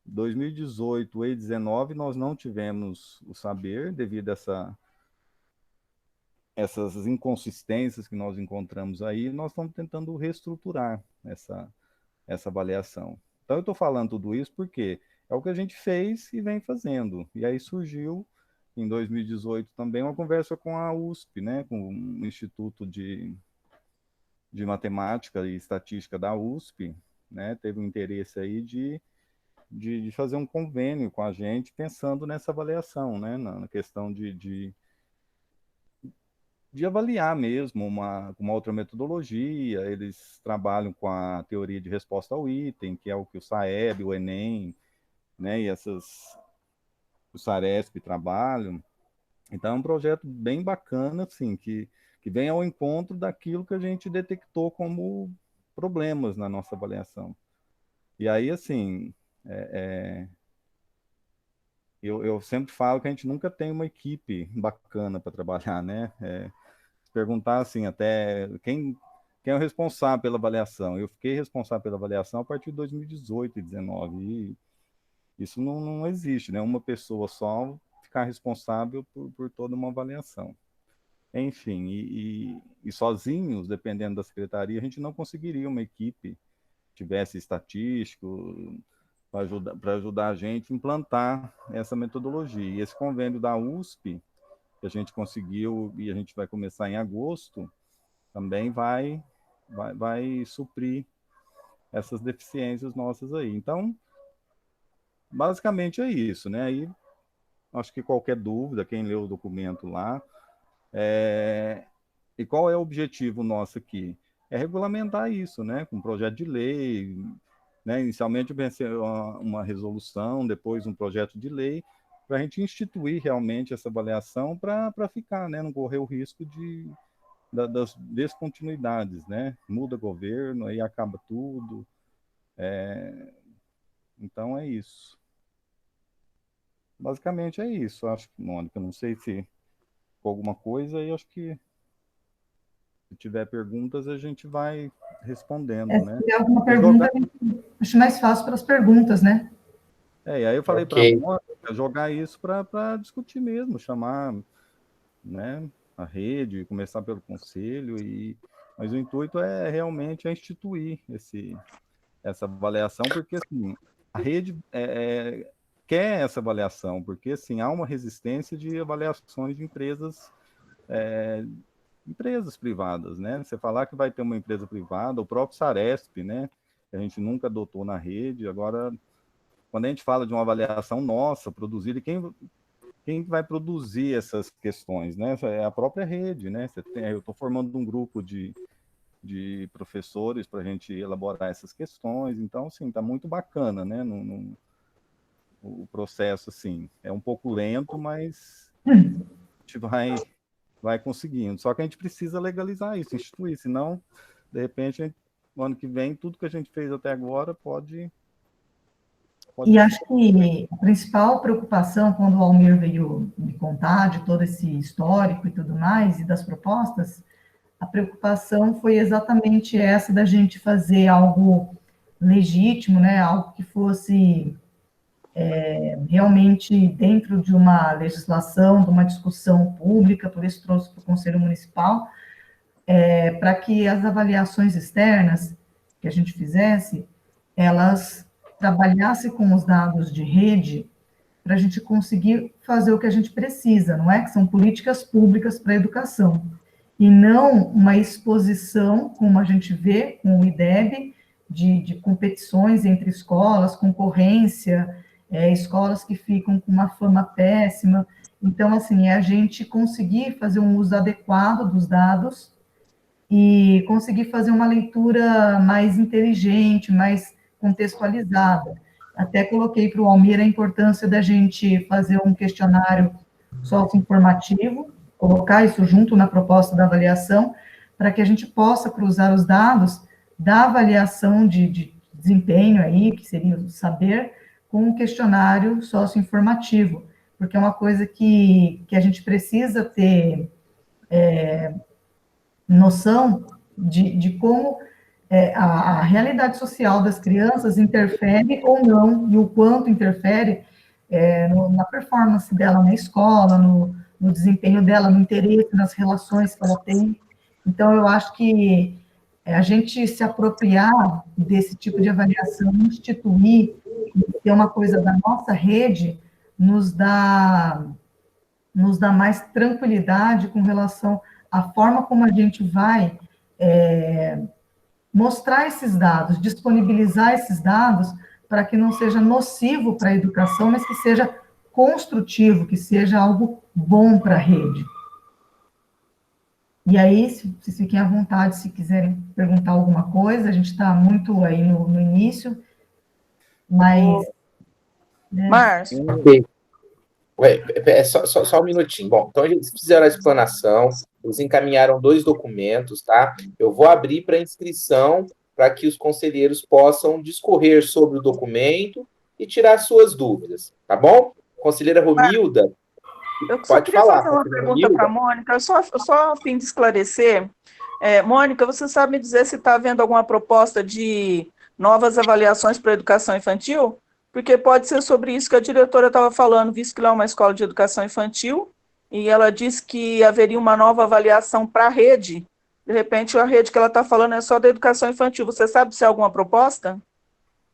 2018 e 2019 nós não tivemos o saber devido a essas inconsistências que nós encontramos aí. Nós estamos tentando reestruturar essa avaliação. Então eu estou falando tudo isso porque é o que a gente fez e vem fazendo. E aí surgiu em 2018 também uma conversa com a USP, né, com o Instituto de Matemática e Estatística da USP, né, teve um interesse aí de fazer um convênio com a gente, pensando nessa avaliação, né, na questão de avaliar mesmo uma outra metodologia. Eles trabalham com a teoria de resposta ao item, que é o que o SAEB, o Enem, né, e o SARESP trabalham. Então, é um projeto bem bacana, assim, que vem ao encontro daquilo que a gente detectou como problemas na nossa avaliação. E aí, assim, eu sempre falo que a gente nunca tem uma equipe bacana para trabalhar, né? Perguntar, assim, até quem é o responsável pela avaliação. Eu fiquei responsável pela avaliação a partir de 2018 e 2019, e isso não existe, né? Uma pessoa só ficar responsável por toda uma avaliação. Enfim, e sozinhos, dependendo da secretaria, a gente não conseguiria uma equipe que tivesse estatístico para ajudar a gente a implantar essa metodologia. E esse convênio da USP, que a gente conseguiu e a gente vai começar em agosto, também vai suprir essas deficiências nossas aí. Então, basicamente é isso, né? Aí, acho que qualquer dúvida, quem leu o documento lá, e qual é o objetivo nosso aqui? É regulamentar isso, né? Com um projeto de lei, né? Inicialmente uma resolução, depois um projeto de lei, para a gente instituir realmente essa avaliação para ficar, né? Não correr o risco das descontinuidades, né? Muda governo, aí acaba tudo. Então é isso. Basicamente é isso, acho que, Mônica, não sei se alguma coisa, e acho que se tiver perguntas a gente vai respondendo, né? Se tiver alguma pergunta, acho mais fácil para as perguntas, né? E aí eu falei para a Mônica jogar isso para discutir mesmo, chamar, né, a rede, começar pelo conselho, mas o intuito é realmente instituir essa avaliação, porque assim, a rede quer essa avaliação, porque assim, há uma resistência de avaliações de empresas privadas, né? Você falar que vai ter uma empresa privada, o próprio SARESP, né? Que a gente nunca adotou na rede. Agora, quando a gente fala de uma avaliação nossa, produzida, quem vai produzir essas questões, né? É a própria rede, né? Eu estou formando um grupo de professores para a gente elaborar essas questões. Então, assim, está muito bacana, né? O processo, assim, é um pouco lento, mas a gente vai conseguindo. Só que a gente precisa legalizar isso, instituir, senão, de repente, no ano que vem, tudo que a gente fez até agora pode... E acho que a principal preocupação, quando o Almir veio me contar de todo esse histórico e tudo mais, e das propostas, a preocupação foi exatamente essa da gente fazer algo legítimo, né? Algo que fosse realmente dentro de uma legislação, de uma discussão pública, por isso trouxe para o Conselho Municipal, para que as avaliações externas que a gente fizesse, elas trabalhassem com os dados de rede para a gente conseguir fazer o que a gente precisa, não é? Que são políticas públicas para a educação, e não uma exposição, como a gente vê com o IDEB, de competições entre escolas, concorrência, escolas que ficam com uma fama péssima. Então, assim, é a gente conseguir fazer um uso adequado dos dados e conseguir fazer uma leitura mais inteligente, mais contextualizada. Até coloquei para o Almir a importância da gente fazer um questionário socioinformativo, colocar isso junto na proposta da avaliação, para que a gente possa cruzar os dados da avaliação de desempenho aí, que seria o saber, com um questionário socioinformativo, porque é uma coisa que a gente precisa ter noção de como a realidade social das crianças interfere ou não, e o quanto interfere na performance dela na escola, no desempenho dela, no interesse, nas relações que ela tem. Então, eu acho que a gente se apropriar desse tipo de avaliação, instituir, ter uma coisa da nossa rede, nos dá mais tranquilidade com relação à forma como a gente vai mostrar esses dados, disponibilizar esses dados, para que não seja nocivo para a educação, mas que seja construtivo, que seja algo bom para a rede. E aí, se vocês fiquem à vontade, se quiserem perguntar alguma coisa, a gente está muito aí no início, mas... Né? Márcio. Só um minutinho. Bom, então eles fizeram a explanação, eles encaminharam 2 documentos, tá? Eu vou abrir para inscrição para que os conselheiros possam discorrer sobre o documento e tirar suas dúvidas, tá bom? Conselheira Romilda, eu só pode queria falar. fazer uma pergunta para a Mônica, só a fim de esclarecer. Mônica, você sabe me dizer se está havendo alguma proposta de novas avaliações para a educação infantil? Porque pode ser sobre isso que a diretora estava falando, visto que lá é uma escola de educação infantil, e ela disse que haveria uma nova avaliação para a rede. De repente, a rede que ela está falando é só da educação infantil. Você sabe se há alguma proposta?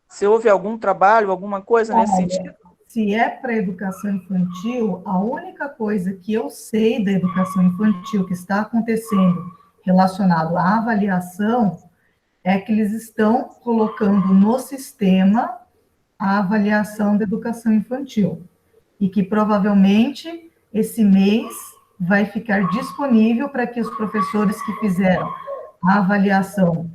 Se houve algum trabalho, alguma coisa nesse sentido? Se é para a educação infantil, a única coisa que eu sei da educação infantil que está acontecendo relacionado à avaliação é que eles estão colocando no sistema a avaliação da educação infantil, e que provavelmente esse mês vai ficar disponível para que os professores que fizeram a avaliação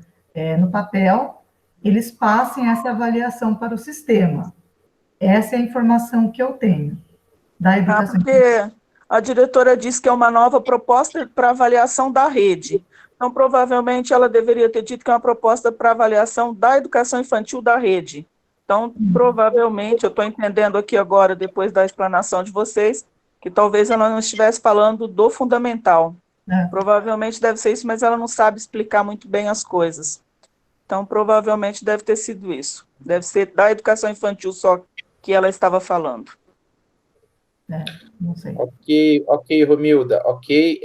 no papel, eles passem essa avaliação para o sistema. Essa é a informação que eu tenho da educação infantil. Porque a diretora disse que é uma nova proposta para avaliação da rede. Então, provavelmente, ela deveria ter dito que é uma proposta para avaliação da educação infantil da rede. Então, provavelmente, eu estou entendendo aqui agora, depois da explanação de vocês, que talvez ela não estivesse falando do fundamental. Provavelmente deve ser isso, mas ela não sabe explicar muito bem as coisas. Então, provavelmente deve ter sido isso. Deve ser da educação infantil só que ela estava falando. Não sei. Ok, Romilda, ok.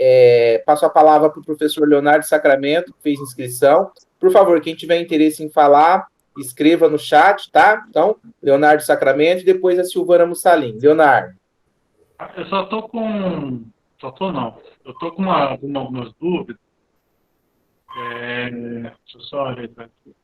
Passo a palavra para o professor Leonardo Sacramento, que fez inscrição. Por favor, quem tiver interesse em falar, escreva no chat, tá? Então, Leonardo Sacramento e depois a Silvana Mussalim. Leonardo. Eu só tô com... Eu tô com algumas dúvidas. Deixa eu só ajeitar aqui.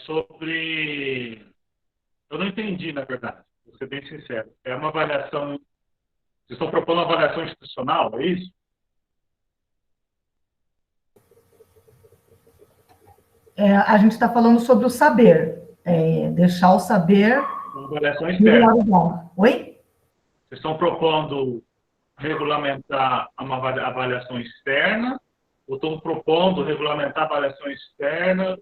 Sobre... Eu não entendi, na verdade, vou ser bem sincero. É uma avaliação... Vocês estão propondo uma avaliação institucional, é isso? A gente está falando sobre o saber. Deixar o saber... Uma avaliação externa. Oi? Vocês estão propondo regulamentar uma avaliação externa ou estão propondo regulamentar a avaliação externa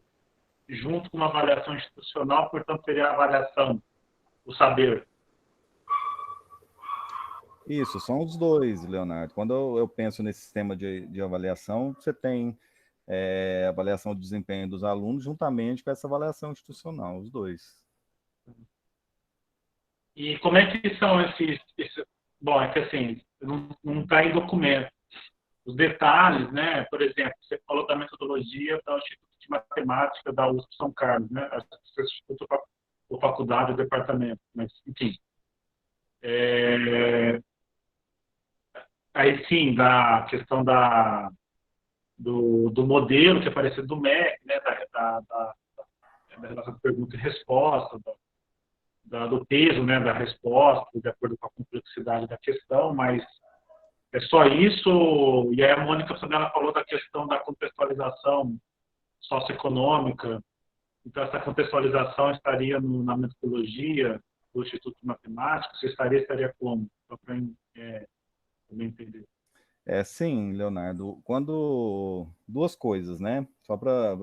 junto com uma avaliação institucional, portanto, seria a avaliação, o saber? Isso, são os dois, Leonardo. Quando eu penso nesse sistema de avaliação, você tem avaliação de desempenho dos alunos juntamente com essa avaliação institucional, os dois. E como é que são bom, é que assim, não está em documento. Os detalhes, né? Por exemplo, você falou da metodologia do Instituto de Matemática da USP São Carlos, né? Instituto ou faculdade ou departamento, mas enfim. Aí sim, da questão do modelo que é parecido do MEC, né? Da relação de pergunta e resposta, do peso, né? Da resposta, de acordo com a complexidade da questão, mas é só isso. E aí a Mônica também ela falou da questão da contextualização socioeconômica. Então, essa contextualização estaria na metodologia do Instituto de Matemática? Se estaria como? Só para entender. Sim, Leonardo. Duas coisas, né? Só para...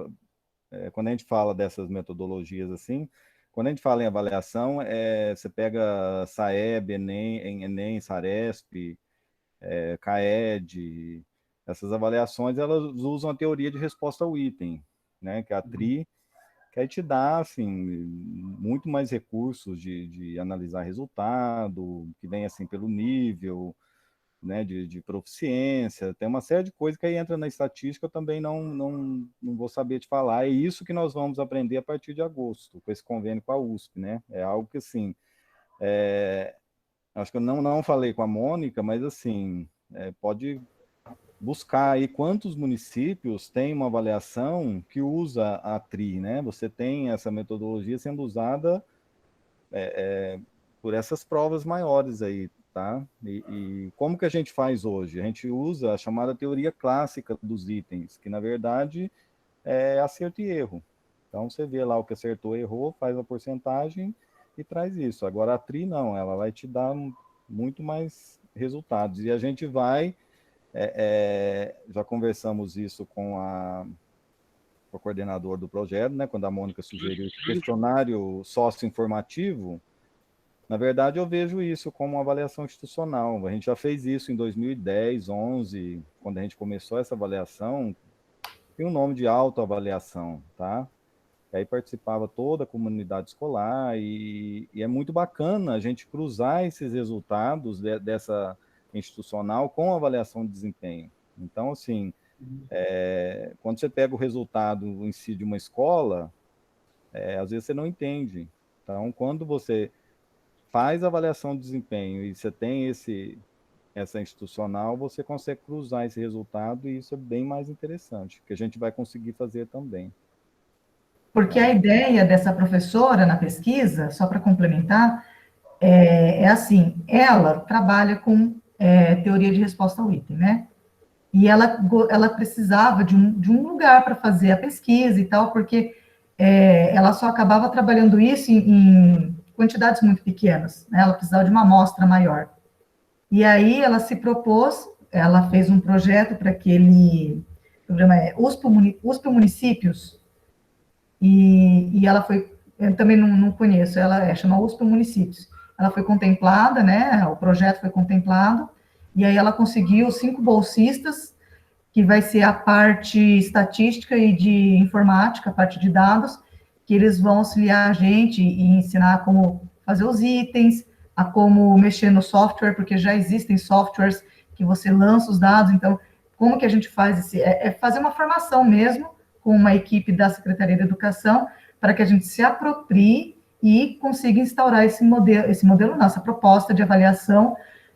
quando a gente fala dessas metodologias assim, quando a gente fala em avaliação, você pega SAEB, Enem, Saresp, CAED, essas avaliações, elas usam a teoria de resposta ao item, né? Que é a TRI, que aí te dá, assim, muito mais recursos de analisar resultado, que vem, assim, pelo nível, né, de proficiência, tem uma série de coisas que aí entra na estatística, eu também não vou saber te falar. É isso que nós vamos aprender a partir de agosto, com esse convênio com a USP, né? É algo que, assim, acho que eu não falei com a Mônica, mas, assim, pode buscar aí quantos municípios têm uma avaliação que usa a TRI, né? Você tem essa metodologia sendo usada por essas provas maiores aí, tá? E como que a gente faz hoje? A gente usa a chamada teoria clássica dos itens, que na verdade é acerto e erro. Então você vê lá o que acertou, errou, faz a porcentagem e traz isso. Agora a TRI não, ela vai te dar muito mais resultados. E a gente vai, já conversamos isso com o coordenador do projeto, né? Quando a Mônica sugeriu esse questionário socioinformativo, na verdade, eu vejo isso como uma avaliação institucional. A gente já fez isso em 2010, 2011, quando a gente começou essa avaliação, tem um nome de autoavaliação, tá? E aí participava toda a comunidade escolar e é muito bacana a gente cruzar esses resultados dessa institucional com a avaliação de desempenho. Então, assim, quando você pega o resultado em si de uma escola, às vezes você não entende. Então, quando você faz a avaliação de desempenho e você tem essa institucional, você consegue cruzar esse resultado e isso é bem mais interessante, que a gente vai conseguir fazer também. Porque a ideia dessa professora na pesquisa, só para complementar, é assim, ela trabalha com teoria de resposta ao item, né? E ela precisava de um lugar para fazer a pesquisa e tal, porque ela só acabava trabalhando isso em quantidades muito pequenas, né? Ela precisava de uma amostra maior. E aí ela se propôs, ela fez um projeto para aquele programa USP Municípios, e ela foi, eu também não conheço, ela chama USP Municípios. Ela foi contemplada, né? O projeto foi contemplado, e aí ela conseguiu 5 bolsistas, que vai ser a parte estatística e de informática, a parte de dados, que eles vão auxiliar a gente e ensinar como fazer os itens, a como mexer no software, porque já existem softwares que você lança os dados, então, como que a gente faz fazer uma formação mesmo com uma equipe da Secretaria de Educação, para que a gente se aproprie e consiga instaurar essa proposta de avaliação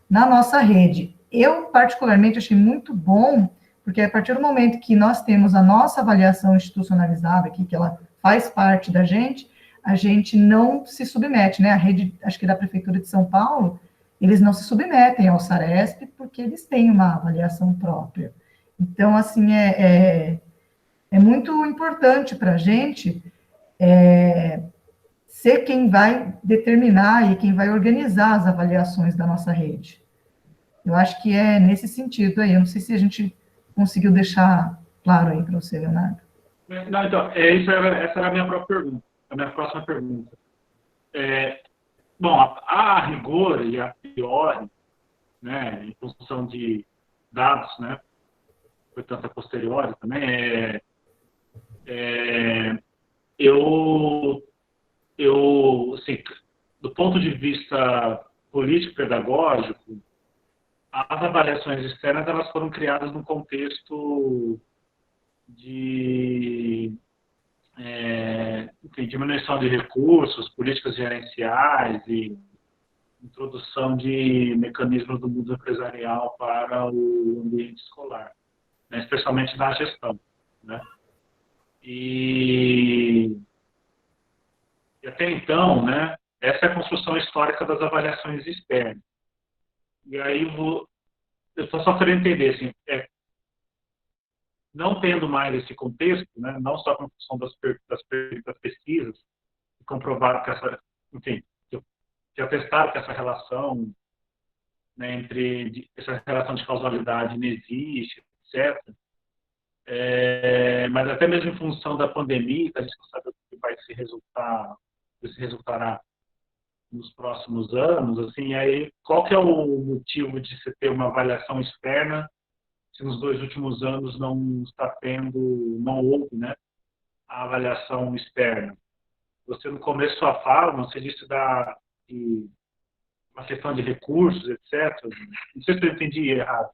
na nossa rede. Eu, particularmente, achei muito bom, porque a partir do momento que nós temos a nossa avaliação institucionalizada aqui, que ela faz parte da gente, a gente não se submete, né? A rede, acho que da Prefeitura de São Paulo, eles não se submetem ao Saresp, porque eles têm uma avaliação própria. Então, assim, é muito importante para a gente ser quem vai determinar e quem vai organizar as avaliações da nossa rede. Eu acho que é nesse sentido aí. Eu não sei se a gente conseguiu deixar claro aí para você, Leonardo. Não, então, essa era a minha própria pergunta, a minha próxima pergunta. Bom, a rigor e a priori, né, em função de dados, né, portanto, a posteriori também, assim, do ponto de vista político-pedagógico, as avaliações externas elas foram criadas num contexto de enfim, diminuição de recursos, políticas gerenciais e introdução de mecanismos do mundo empresarial para o ambiente escolar, né, especialmente na gestão, né? E até então, né, essa é a construção histórica das avaliações externas. E aí eu estou só querendo entender, assim, não tendo mais esse contexto, né, não só com função das pesquisas, que comprovaram que enfim, que atestaram que essa relação, né, essa relação de causalidade não existe, etc. Mas até mesmo em função da pandemia, que a gente não sabe o que vai se resultará nos próximos anos, assim, aí qual que é o motivo de se ter uma avaliação externa se nos 2 últimos anos não houve, né, a avaliação externa? Você, no começo da sua fala, você disse de uma questão de recursos, etc. Não sei se eu entendi errado,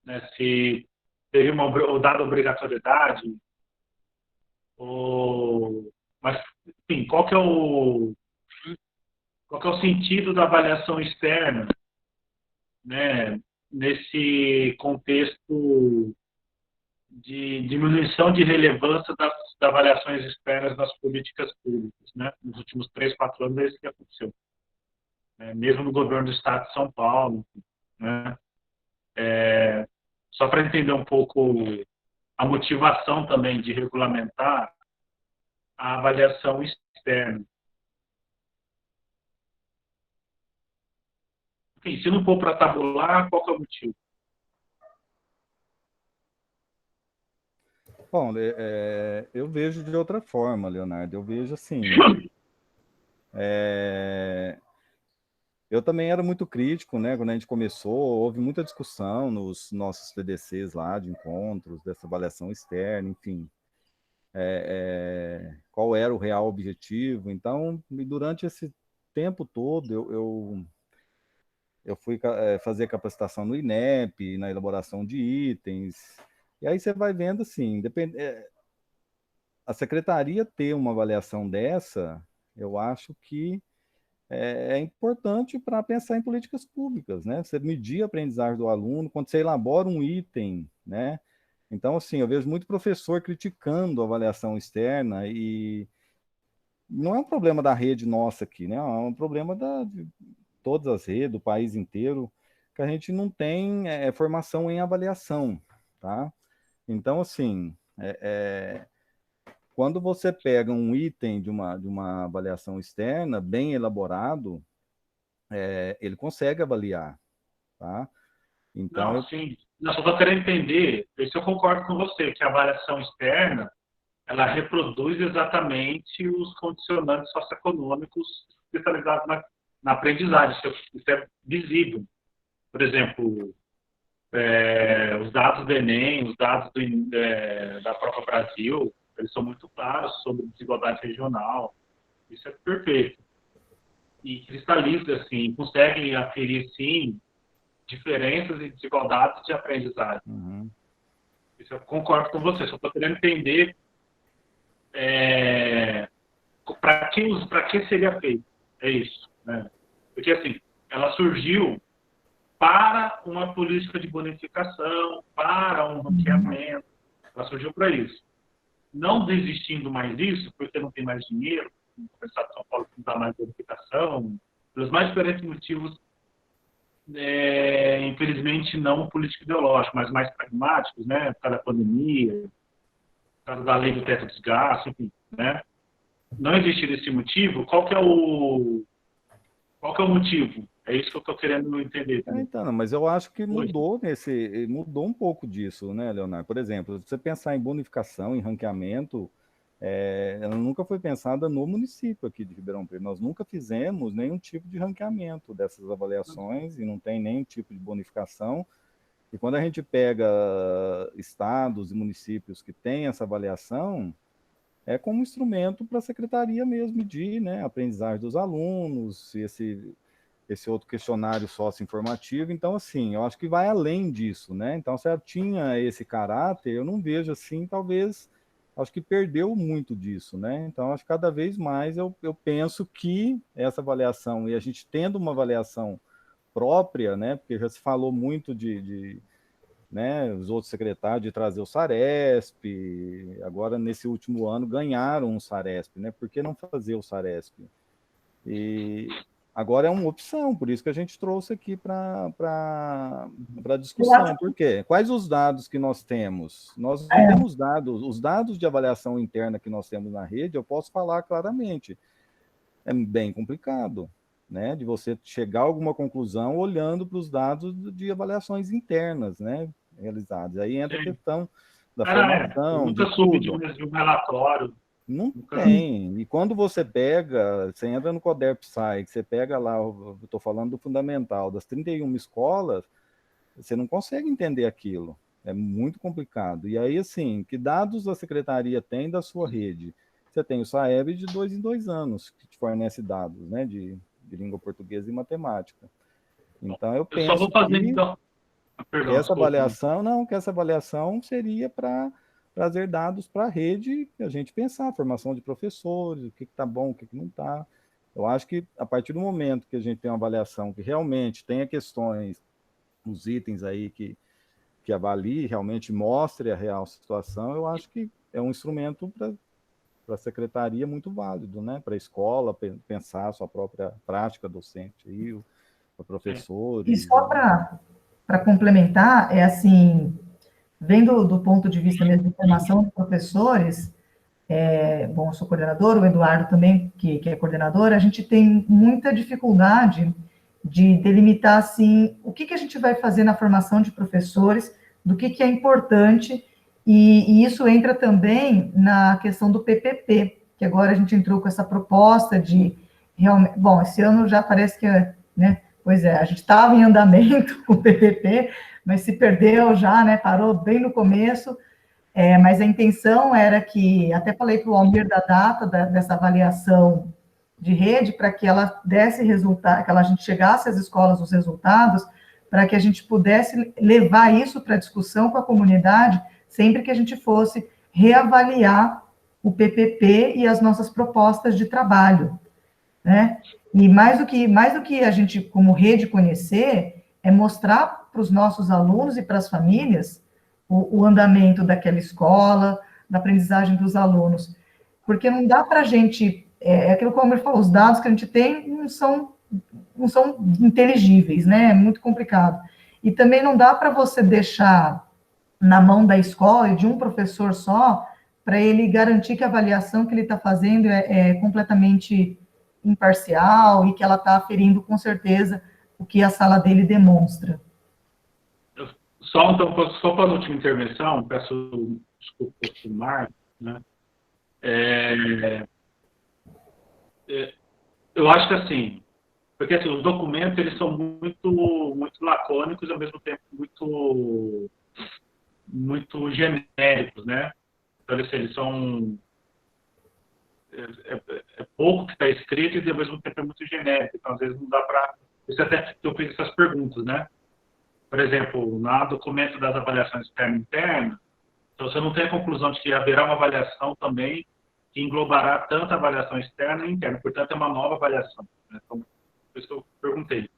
né, se teria uma dada obrigatoriedade, mas, enfim, qual que é o sentido da avaliação externa, né, nesse contexto de diminuição de relevância das avaliações externas nas políticas públicas, né? Nos últimos 3, 4 anos é isso que aconteceu, né? Mesmo no governo do Estado de São Paulo, né? Só para entender um pouco a motivação também de regulamentar a avaliação externa. Enfim, se não for para tabular, qual que é o motivo? Bom, eu vejo de outra forma, Leonardo. Eu vejo assim. Eu também era muito crítico, né? Quando a gente começou, houve muita discussão nos nossos TDCs lá, de encontros, dessa avaliação externa, enfim. Qual era o real objetivo. Então, durante esse tempo todo, eu fui fazer capacitação no INEP, na elaboração de itens. E aí você vai vendo assim, a secretaria ter uma avaliação dessa, eu acho que é importante para pensar em políticas públicas, né? Você medir a aprendizagem do aluno, quando você elabora um item, né? Então, assim, eu vejo muito professor criticando a avaliação externa e não é um problema da rede nossa aqui, né? É um problema de todas as redes, do país inteiro, que a gente não tem formação em avaliação, tá? Então, assim, quando você pega um item de uma avaliação externa bem elaborado, ele consegue avaliar, tá? Então, não, sim. Não, só estou querendo entender, isso eu concordo com você, que a avaliação externa, ela reproduz exatamente os condicionantes socioeconômicos especializados na aprendizagem. Isso é visível. Por exemplo, os dados do Enem, os dados da própria Brasil, eles são muito claros sobre desigualdade regional. Isso é perfeito. E cristaliza, assim, consegue aferir, sim, diferenças e desigualdades de aprendizagem. Uhum. Isso eu concordo com você, só estou querendo entender para que seria feito. É isso, né? Porque, assim, ela surgiu para uma política de bonificação, para um ranqueamento, ela surgiu para isso. Não desistindo mais disso, porque não tem mais dinheiro, o Estado de São Paulo não dá mais bonificação, pelos mais diferentes motivos, infelizmente não político ideológico, mas mais pragmáticos, né? Por causa da pandemia, por causa da lei do teto de gastos, enfim, né? Não existir esse motivo, qual que é o motivo? É isso que eu estou querendo entender. Então, mas eu acho que mudou um pouco disso, né, Leonardo? Por exemplo, se você pensar em bonificação, em ranqueamento, ela nunca foi pensada no município aqui de Ribeirão Preto. Nós nunca fizemos nenhum tipo de ranqueamento dessas avaliações e não tem nenhum tipo de bonificação. E quando a gente pega estados e municípios que têm essa avaliação, é como instrumento para a secretaria mesmo medir, né, a aprendizagem dos alunos, esse outro questionário socioinformativo. Então, assim, eu acho que vai além disso, né? Então, se ela tinha esse caráter, eu não vejo assim, talvez, acho que perdeu muito disso, né? Então, acho que cada vez mais eu penso que essa avaliação, e a gente tendo uma avaliação própria, né? Porque já se falou muito né, os outros secretários de trazer o Saresp, agora nesse último ano ganharam um Saresp, né? Por que não fazer o Saresp? E agora é uma opção, por isso que a gente trouxe aqui para discussão. Por quê? Quais os dados que nós temos? Nós não temos dados, os dados de avaliação interna que nós temos na rede, eu posso falar claramente, é bem complicado, né, de você chegar a alguma conclusão olhando para os dados de avaliações internas, né, realizadas. Aí entra a questão da formação, nunca soube de um relatório. Não tem. E quando você pega, você entra no CODERP-SAI, você pega lá, eu estou falando do fundamental, das 31 escolas, você não consegue entender aquilo. É muito complicado. E aí, assim, que dados a secretaria tem da sua rede? Você tem o SAEB de 2 em 2 anos, que te fornece dados, né, de língua portuguesa e matemática. Então, eu penso só vou fazer, que então... Perdão, essa avaliação, que essa avaliação seria para trazer dados para a rede e a gente pensar, formação de professores, o que está bom, o que não está. Eu acho que a partir do momento que a gente tem uma avaliação que realmente tenha questões, os itens aí que avalie, realmente mostre a real situação, eu acho que é um instrumento para a secretaria muito válido, né? Para a escola pensar a sua própria prática docente aí, para professores. E só para complementar, é assim, vendo do ponto de vista mesmo de formação de professores, bom, eu sou coordenadora, o Eduardo também, que é coordenador, a gente tem muita dificuldade de delimitar, assim, o que a gente vai fazer na formação de professores, do que é importante, e isso entra também na questão do PPP, que agora a gente entrou com essa proposta de, realmente, bom, esse ano já parece que, né, pois é, a gente estava em andamento com o PPP, mas se perdeu já, né, parou bem no começo, mas a intenção era que, até falei para o Almir da data dessa avaliação de rede, para que ela desse resultado, que a gente chegasse às escolas os resultados, para que a gente pudesse levar isso para discussão com a comunidade, sempre que a gente fosse reavaliar o PPP e as nossas propostas de trabalho, né? E mais do que a gente, como rede, conhecer, é mostrar para os nossos alunos e para as famílias o andamento daquela escola, da aprendizagem dos alunos. Porque não dá para a gente, aquilo que o Almir falou, os dados que a gente tem não são inteligíveis, né? É muito complicado. E também não dá para você deixar na mão da escola e de um professor só, para ele garantir que a avaliação que ele está fazendo é completamente imparcial e que ela está aferindo com certeza o que a sala dele demonstra. Só para a última intervenção, peço desculpa para o Marco, né? Eu acho que assim, porque assim, os documentos eles são muito lacônicos e ao mesmo tempo muito genéricos, né? Então eles são pouco que está escrito e ao mesmo tempo é muito genérico. Então às vezes não dá para, isso até eu fiz essas perguntas, né? Por exemplo, no documento das avaliações externa e interna, então você não tem a conclusão de que haverá uma avaliação também que englobará tanto a avaliação externa e interna, portanto é uma nova avaliação, né? Então, por isso que eu perguntei.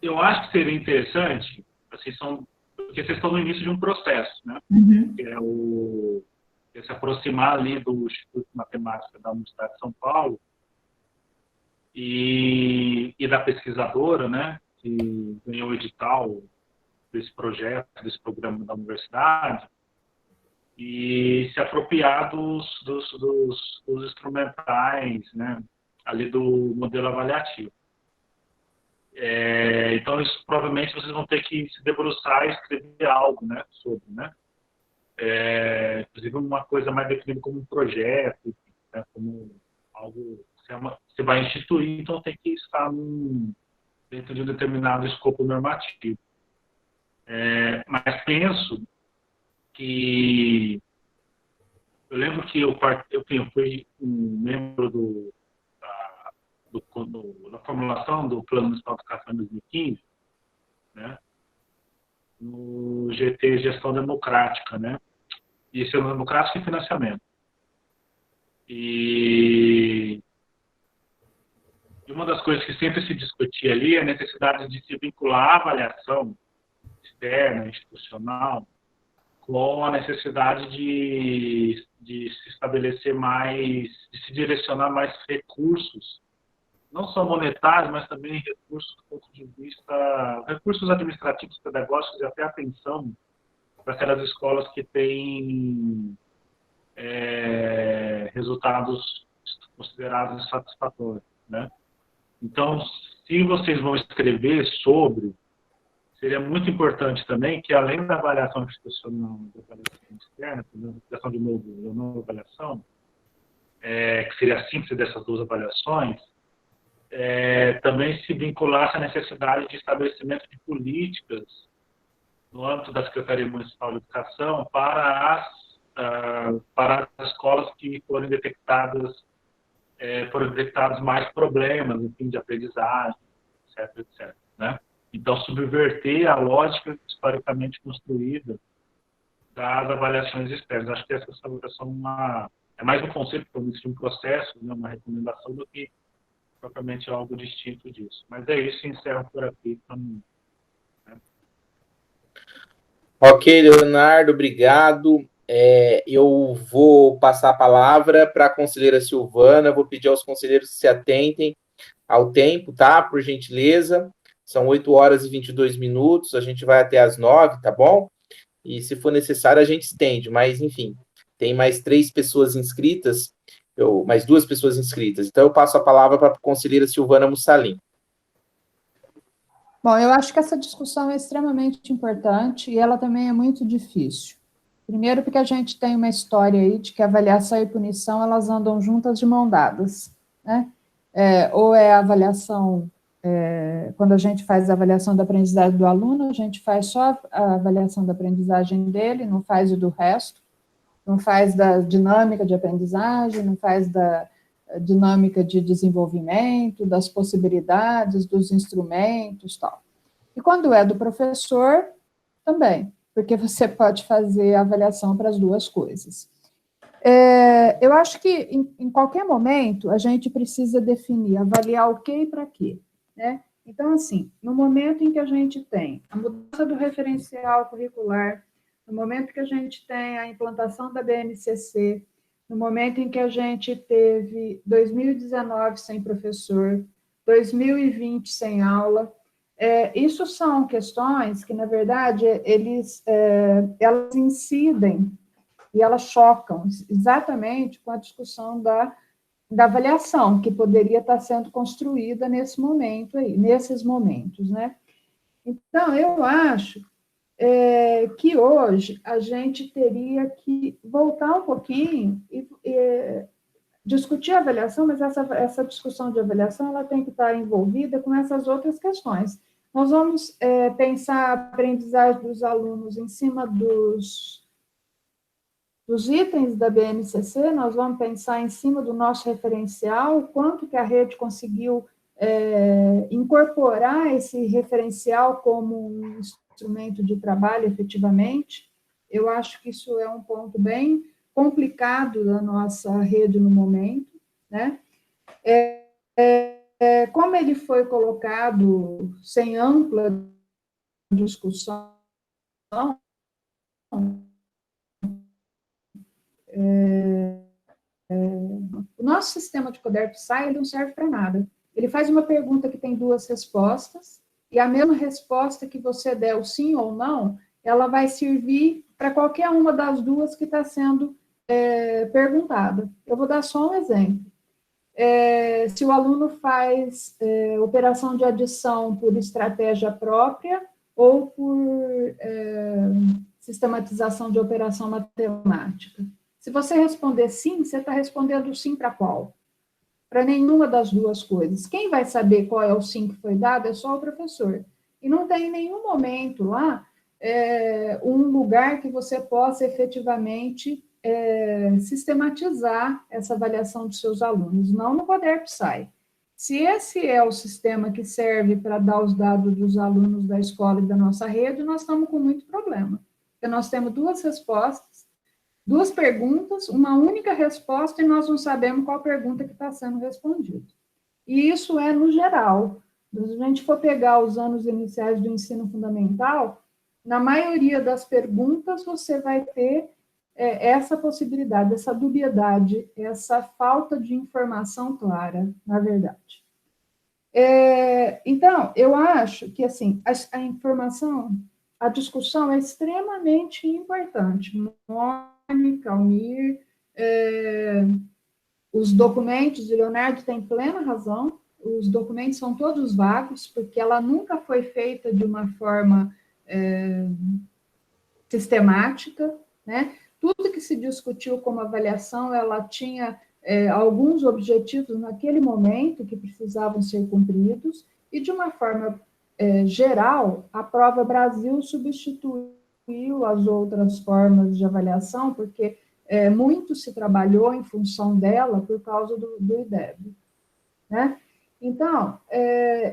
Eu acho que seria interessante, assim, porque vocês estão no início de um processo, né? Uhum. Que é se aproximar ali do Instituto de Matemática da Universidade de São Paulo, e da pesquisadora, né, que ganhou o edital desse projeto, desse programa da universidade, e se apropriar dos instrumentais, né, ali do modelo avaliativo. Então, isso provavelmente vocês vão ter que se debruçar e escrever algo, né, sobre, né. inclusive uma coisa mais definida como um projeto, né, como algo que você vai instituir, então tem que estar dentro de um determinado escopo normativo. Mas penso que... Eu lembro que eu fui um membro da formulação do Plano Municipal de Educação em 2015, né, no GT Gestão Democrática, né, e Gestão Democrática e Financiamento. E uma das coisas que sempre se discutia ali é a necessidade de se vincular a avaliação externa, institucional, com a necessidade de se estabelecer mais, de se direcionar mais recursos, não só monetários, mas também recursos do ponto de vista, recursos administrativos, pedagógicos e até atenção para aquelas escolas que têm resultados considerados insatisfatórios, né? Então, se vocês vão escrever sobre, seria muito importante também que, além da avaliação institucional e da avaliação externa, da avaliação de nova avaliação, que seria a síntese dessas duas avaliações, também se vinculasse à necessidade de estabelecimento de políticas no âmbito da Secretaria Municipal de Educação para as escolas que forem detectados mais problemas, enfim, de aprendizagem, etc., né? Então, subverter a lógica historicamente construída das avaliações externas. Acho que essa avaliação é mais um conceito, um processo, né, uma recomendação, do que propriamente algo distinto disso. Mas é isso, encerro por aqui. Né? Ok, Leonardo, obrigado. Eu vou passar a palavra para a conselheira Silvana, vou pedir aos conselheiros que se atentem ao tempo, tá? Por gentileza. São 8 horas e 22 minutos, a gente vai até às 9, tá bom? E se for necessário, a gente estende, mas, enfim, tem mais 3 pessoas inscritas, mais 2 pessoas inscritas. Então, eu passo a palavra para a conselheira Silvana Mussalem. Bom, eu acho que essa discussão é extremamente importante e ela também é muito difícil. Primeiro, porque a gente tem uma história aí de que avaliação e punição, elas andam juntas de mão dadas, né? Ou é a avaliação... quando a gente faz a avaliação da aprendizagem do aluno, a gente faz só a avaliação da aprendizagem dele, não faz o do resto, não faz da dinâmica de aprendizagem, não faz da dinâmica de desenvolvimento, das possibilidades, dos instrumentos, tal. E quando é do professor, também, porque você pode fazer a avaliação para as duas coisas. Eu acho que, em qualquer momento, a gente precisa definir, avaliar o que e para quê. Né? Então, assim, no momento em que a gente tem a mudança do referencial curricular, no momento que a gente tem a implantação da BNCC, no momento em que a gente teve 2019 sem professor, 2020 sem aula, isso são questões que, na verdade, elas incidem e elas chocam exatamente com a discussão da avaliação, que poderia estar sendo construída nesse momento aí, nesses momentos, né? Então, eu acho que hoje a gente teria que voltar um pouquinho e discutir a avaliação, mas essa discussão de avaliação ela tem que estar envolvida com essas outras questões. Nós vamos pensar a aprendizagem dos alunos em cima dos itens da BNCC, nós vamos pensar em cima do nosso referencial, quanto que a rede conseguiu incorporar esse referencial como um instrumento de trabalho, efetivamente. Eu acho que isso é um ponto bem complicado da nossa rede no momento, né? Como ele foi colocado sem ampla discussão, o nosso sistema de Coderp-SAI ele não serve para nada. Ele faz uma pergunta que tem 2 respostas, e a mesma resposta que você der, o sim ou não, ela vai servir para qualquer uma das 2 que está sendo perguntada. Eu vou dar só um exemplo. Se o aluno faz operação de adição por estratégia própria ou por sistematização de operação matemática. Se você responder sim, você está respondendo sim para qual? Para nenhuma das duas coisas. Quem vai saber qual é o sim que foi dado é só o professor. E não tem em nenhum momento lá um lugar que você possa efetivamente sistematizar essa avaliação dos seus alunos, não no Poder-PSAE. Se esse é o sistema que serve para dar os dados dos alunos da escola e da nossa rede, nós estamos com muito problema. Porque nós temos duas respostas, duas perguntas, uma única resposta, e nós não sabemos qual pergunta que está sendo respondida. E isso é no geral. Se a gente for pegar os anos iniciais do ensino fundamental, na maioria das perguntas você vai ter essa possibilidade, essa dubiedade, essa falta de informação clara, na verdade. Então, eu acho que, assim, a informação, a discussão é extremamente importante. Mônica, Almir, os documentos, e Leonardo tem plena razão, os documentos são todos vagos, porque ela nunca foi feita de uma forma sistemática, né? Tudo que se discutiu como avaliação, ela tinha alguns objetivos naquele momento que precisavam ser cumpridos, e de uma forma geral, a Prova Brasil substituiu as outras formas de avaliação, porque muito se trabalhou em função dela por causa do IDEB, né? Então,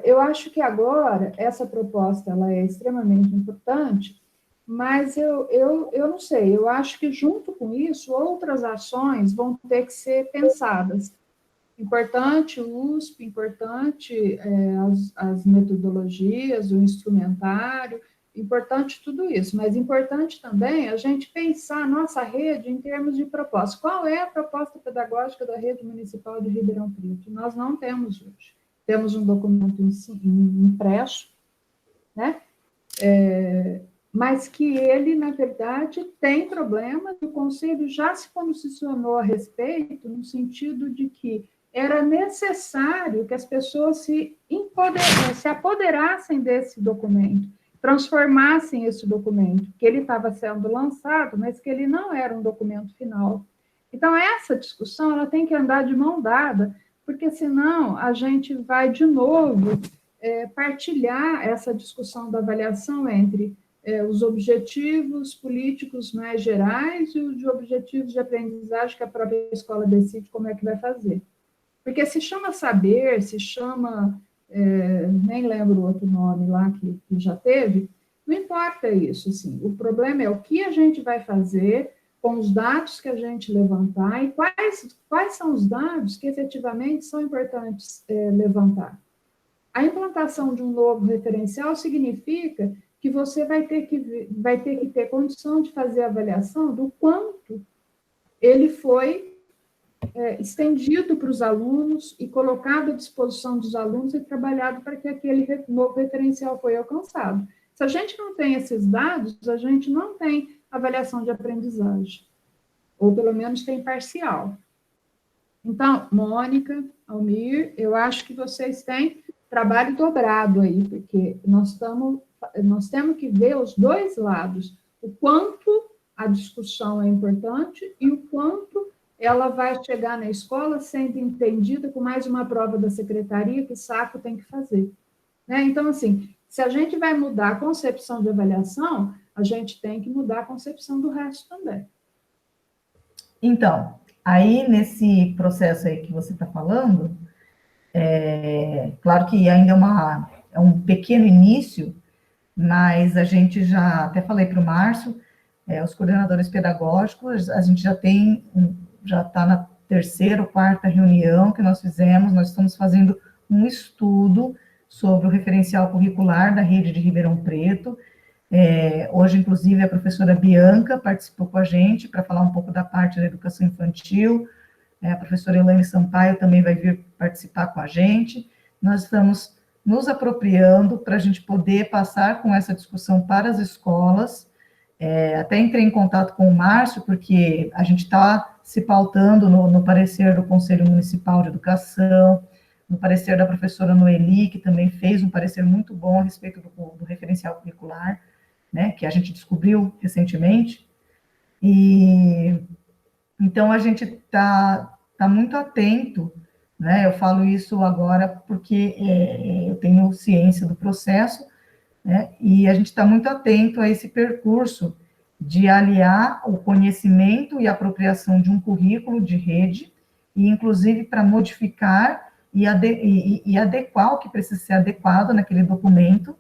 eu acho que agora essa proposta ela é extremamente importante, mas eu não sei, eu acho que junto com isso, outras ações vão ter que ser pensadas. Importante o USP, importante as metodologias, o instrumentário, importante tudo isso, mas importante também a gente pensar a nossa rede em termos de proposta. Qual é a proposta pedagógica da rede municipal de Ribeirão Preto? Nós não temos hoje. Temos um documento impresso, né? Mas que ele, na verdade, tem problemas, o Conselho já se posicionou a respeito, no sentido de que era necessário que as pessoas se apoderassem desse documento, transformassem esse documento, que ele estava sendo lançado, mas que ele não era um documento final. Então, essa discussão ela tem que andar de mão dada, porque senão a gente vai, de novo, partilhar essa discussão da avaliação entre os objetivos políticos mais gerais e os objetivos de aprendizagem que a própria escola decide como é que vai fazer. Porque se chama saber, se chama, nem lembro o outro nome lá que já teve, não importa isso, assim, o problema é o que a gente vai fazer com os dados que a gente levantar e quais são os dados que efetivamente são importantes levantar. A implantação de um novo referencial significa que você vai ter que ter condição de fazer a avaliação do quanto ele foi estendido para os alunos e colocado à disposição dos alunos e trabalhado para que aquele novo referencial foi alcançado. Se a gente não tem esses dados, a gente não tem avaliação de aprendizagem, ou pelo menos tem parcial. Então, Mônica, Almir, eu acho que vocês têm trabalho dobrado aí, porque nós temos que ver os dois lados, o quanto a discussão é importante e o quanto ela vai chegar na escola sendo entendida com mais uma prova da secretaria que saco tem que fazer. Né? Então, assim, se a gente vai mudar a concepção de avaliação, a gente tem que mudar a concepção do resto também. Então, aí nesse processo aí que você está falando, claro que ainda é um pequeno início, mas a gente já, até falei para o Márcio, os coordenadores pedagógicos, a gente já está na terceira ou quarta reunião que nós fizemos, nós estamos fazendo um estudo sobre o referencial curricular da rede de Ribeirão Preto. Hoje, inclusive, a professora Bianca participou com a gente para falar um pouco da parte da educação infantil, a professora Elaine Sampaio também vai vir participar com a gente. Nós estamos nos apropriando para a gente poder passar com essa discussão para as escolas. Até entrei em contato com o Márcio, porque a gente está se pautando no parecer do Conselho Municipal de Educação, no parecer da professora Noeli, que também fez um parecer muito bom a respeito do referencial curricular. né, que a gente descobriu recentemente, e então a gente está muito atento, né, eu falo isso agora porque eu tenho ciência do processo, né, e a gente está muito atento a esse percurso de aliar o conhecimento e apropriação de um currículo de rede, e inclusive para modificar e adequar o que precisa ser adequado naquele documento,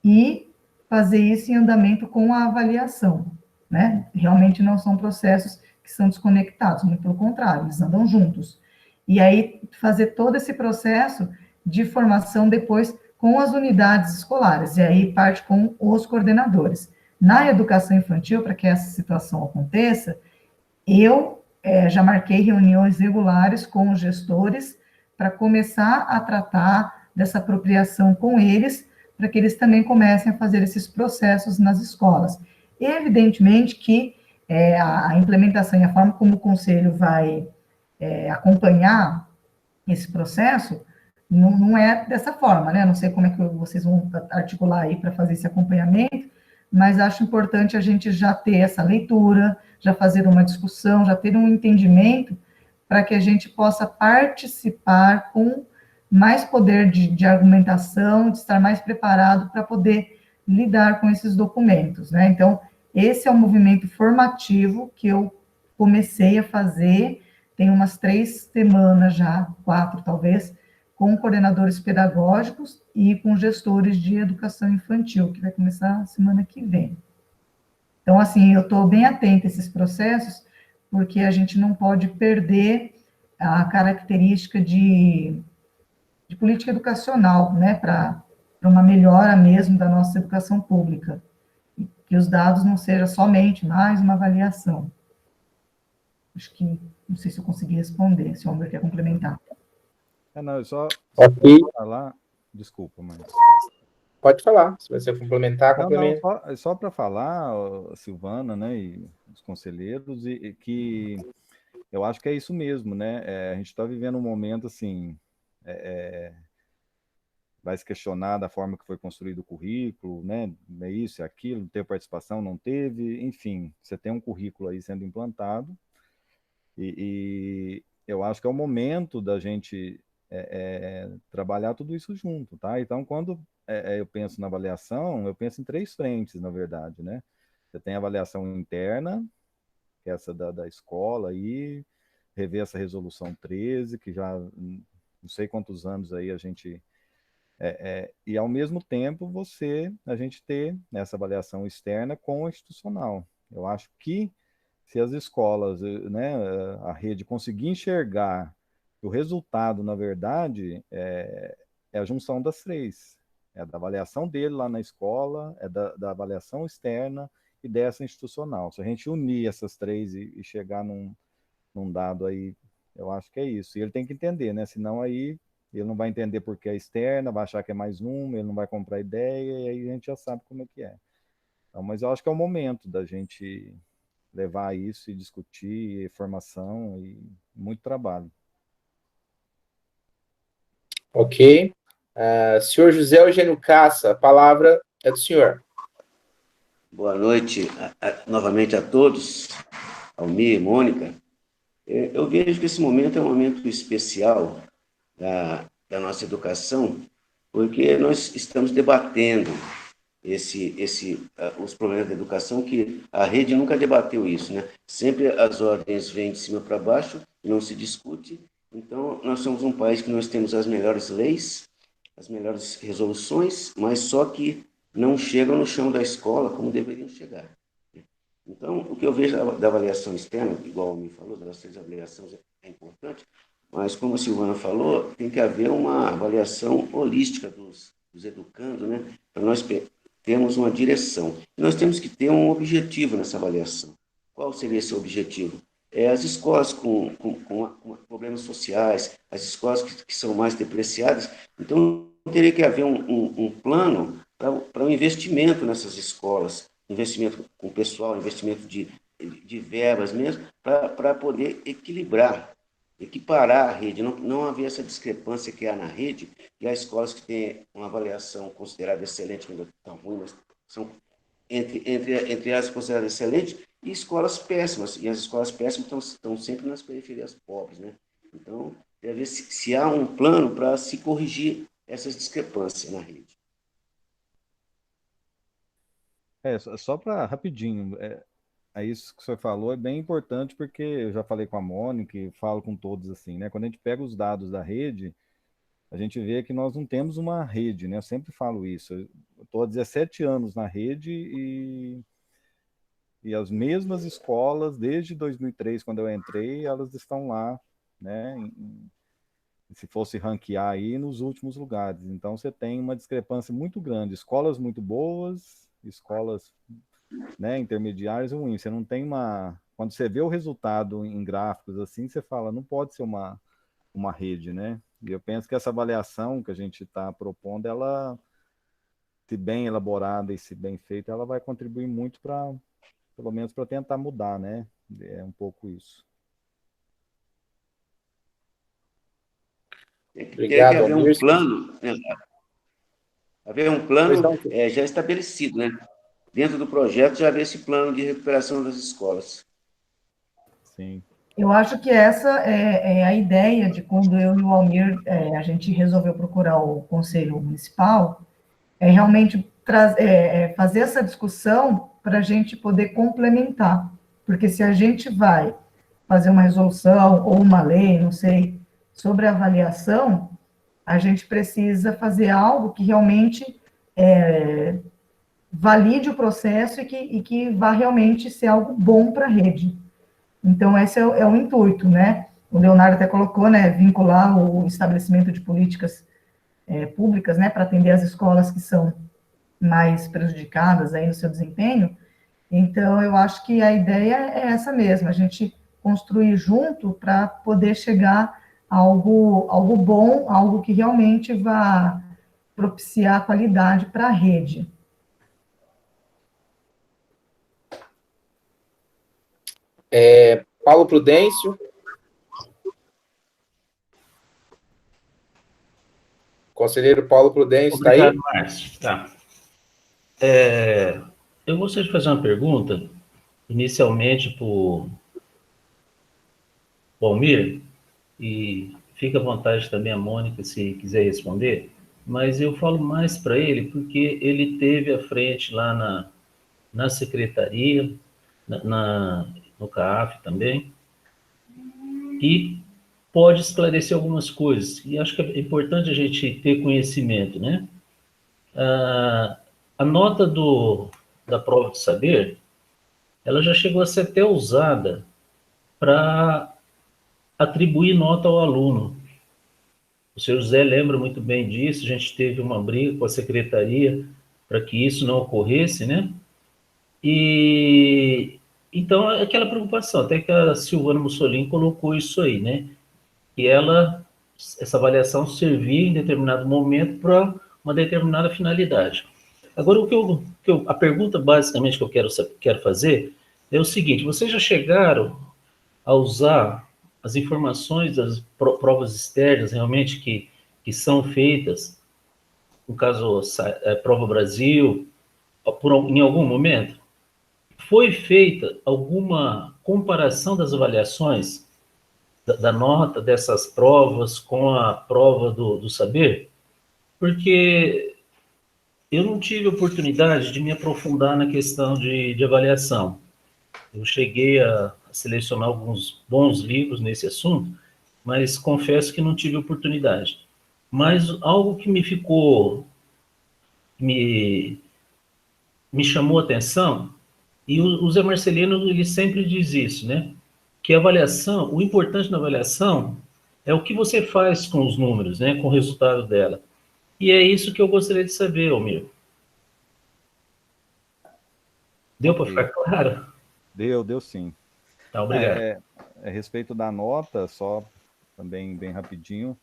e fazer isso em andamento com a avaliação, né? Realmente não são processos que são desconectados, muito pelo contrário, eles andam juntos. E aí, fazer todo esse processo de formação depois com as unidades escolares, e aí parte com os coordenadores. Na educação infantil, para que essa situação aconteça, eu já marquei reuniões regulares com os gestores para começar a tratar dessa apropriação com eles, para que eles também comecem a fazer esses processos nas escolas. Evidentemente que a implementação e a forma como o Conselho vai acompanhar esse processo não é dessa forma, né? Não sei como é que vocês vão articular aí para fazer esse acompanhamento, mas acho importante a gente já ter essa leitura, já fazer uma discussão, já ter um entendimento, para que a gente possa participar com mais poder de argumentação, de estar mais preparado para poder lidar com esses documentos, né? Então, esse é um movimento formativo que eu comecei a fazer, tem umas 3 semanas já, 4 talvez, com coordenadores pedagógicos e com gestores de educação infantil, que vai começar semana que vem. Então, assim, eu estou bem atenta a esses processos, porque a gente não pode perder a característica de política educacional, né, para uma melhora mesmo da nossa educação pública, e que os dados não sejam somente mais uma avaliação. Acho que, não sei se eu consegui responder, se o Homer quer complementar. Não, eu só Ok. falar, desculpa, mas... Pode falar, se você complementar, Não, complementa. só para falar, Silvana, né, e os conselheiros, e que eu acho que é isso mesmo, né, a gente está vivendo um momento, assim, vai se questionar da forma que foi construído o currículo, né, é isso, é aquilo, teve participação, não teve, enfim, você tem um currículo aí sendo implantado, e eu acho que é o momento da gente trabalhar tudo isso junto, tá? Então, quando eu penso na avaliação, eu penso em 3 frentes, na verdade, né? Você tem a avaliação interna, que é essa da escola aí, rever essa resolução 13, que já não sei quantos anos aí a gente... e, ao mesmo tempo, a gente ter essa avaliação externa com a institucional. Eu acho que se as escolas, né, a rede conseguir enxergar o resultado, na verdade, é a junção das 3. É da avaliação dele lá na escola, é da avaliação externa e dessa institucional. Se a gente unir essas 3 e chegar num dado aí, eu acho que é isso. E ele tem que entender, né? Senão aí ele não vai entender porque é externa, vai achar que é mais uma, ele não vai comprar ideia, e aí a gente já sabe como é que é. Então, mas eu acho que é o momento da gente levar isso e discutir, formação e muito trabalho. Ok. Senhor José Eugênio Cassa, a palavra é do senhor. Boa noite novamente a todos, Almir, Mônica. Eu vejo que esse momento é um momento especial da nossa educação, porque nós estamos debatendo os problemas da educação, que a rede nunca debateu isso, né? Sempre as ordens vêm de cima para baixo, não se discute. Então, nós somos um país que nós temos as melhores leis, as melhores resoluções, mas só que não chegam no chão da escola como deveriam chegar. Então, o que eu vejo da avaliação externa, igual me falou, das 3 avaliações é importante, mas como a Silvana falou, tem que haver uma avaliação holística dos educandos, né? Para nós termos uma direção. E nós temos que ter um objetivo nessa avaliação. Qual seria esse objetivo? As escolas com problemas sociais, as escolas que são mais depreciadas, então teria que haver um plano para um investimento nessas escolas, investimento com pessoal, investimento de verbas mesmo, para poder equiparar a rede, não haver essa discrepância que há na rede, e há escolas que têm uma avaliação considerada excelente, ainda estão ruins, mas entre as consideradas excelentes e escolas péssimas. E as escolas péssimas estão sempre nas periferias pobres, né? Então, deve ver se há um plano para se corrigir essas discrepâncias na rede. Só para rapidinho, isso que você falou é bem importante, porque eu já falei com a Mônica e falo com todos assim, né? Quando a gente pega os dados da rede, a gente vê que nós não temos uma rede, né? Eu sempre falo isso. Eu estou há 17 anos na rede e as mesmas escolas, desde 2003, quando eu entrei, elas estão lá, né? Se fosse ranquear aí, nos últimos lugares. Então, você tem uma discrepância muito grande. Escolas muito boas, escolas, né, intermediárias ruins. Você não tem uma... Quando você vê o resultado em gráficos assim, você fala, não pode ser uma rede, né? E eu penso que essa avaliação que a gente está propondo, ela, se bem elaborada e se bem feita, ela vai contribuir muito para, pelo menos para tentar mudar, né? É um pouco isso. Tem que Obrigado, haver um Almir. plano, né? Haver um Pois plano não. já estabelecido, né? Dentro do projeto já havia esse plano de recuperação das escolas. Sim. Eu acho que essa é a ideia de quando eu e o Almir, a gente resolveu procurar o Conselho Municipal, é realmente fazer essa discussão para a gente poder complementar. Porque se a gente vai fazer uma resolução ou uma lei, não sei, sobre avaliação, a gente precisa fazer algo que realmente valide o processo e que vá realmente ser algo bom para a rede. Então, esse é o intuito, né? O Leonardo até colocou, né, vincular o estabelecimento de políticas públicas, né, para atender as escolas que são mais prejudicadas aí no seu desempenho. Então, eu acho que a ideia é essa mesmo, a gente construir junto para poder chegar a algo bom, algo que realmente vá propiciar qualidade para a rede. Paulo Prudêncio. Conselheiro Paulo Prudêncio, está aí? Obrigado, Márcio. Tá. Eu gostaria de fazer uma pergunta, inicialmente para o Almir, e fica à vontade também a Mônica, se quiser responder, mas eu falo mais para ele porque ele teve à frente lá na secretaria, no CAAF também, e pode esclarecer algumas coisas, e acho que é importante a gente ter conhecimento, né? A nota da prova de saber, ela já chegou a ser até usada para atribuir nota ao aluno. O senhor José lembra muito bem disso, a gente teve uma briga com a secretaria para que isso não ocorresse, né? E então, aquela preocupação, até que a Silvana Mussolini colocou isso aí, né? Que essa avaliação servia em determinado momento para uma determinada finalidade. Agora, a pergunta basicamente que eu quero fazer é o seguinte: vocês já chegaram a usar as informações das provas externas realmente que são feitas, no caso, Prova Brasil, em algum momento? Foi feita alguma comparação das avaliações da nota dessas provas com a prova do saber? Porque eu não tive oportunidade de me aprofundar na questão de avaliação. Eu cheguei a selecionar alguns bons livros nesse assunto, mas confesso que não tive oportunidade. Mas algo que me chamou a atenção, e o Zé Marcelino, ele sempre diz isso, né? Que a avaliação, o importante na avaliação é o que você faz com os números, né? Com o resultado dela. E é isso que eu gostaria de saber, Almir. Deu para ficar claro? Deu sim. Tá, obrigado. A respeito da nota, só também bem rapidinho,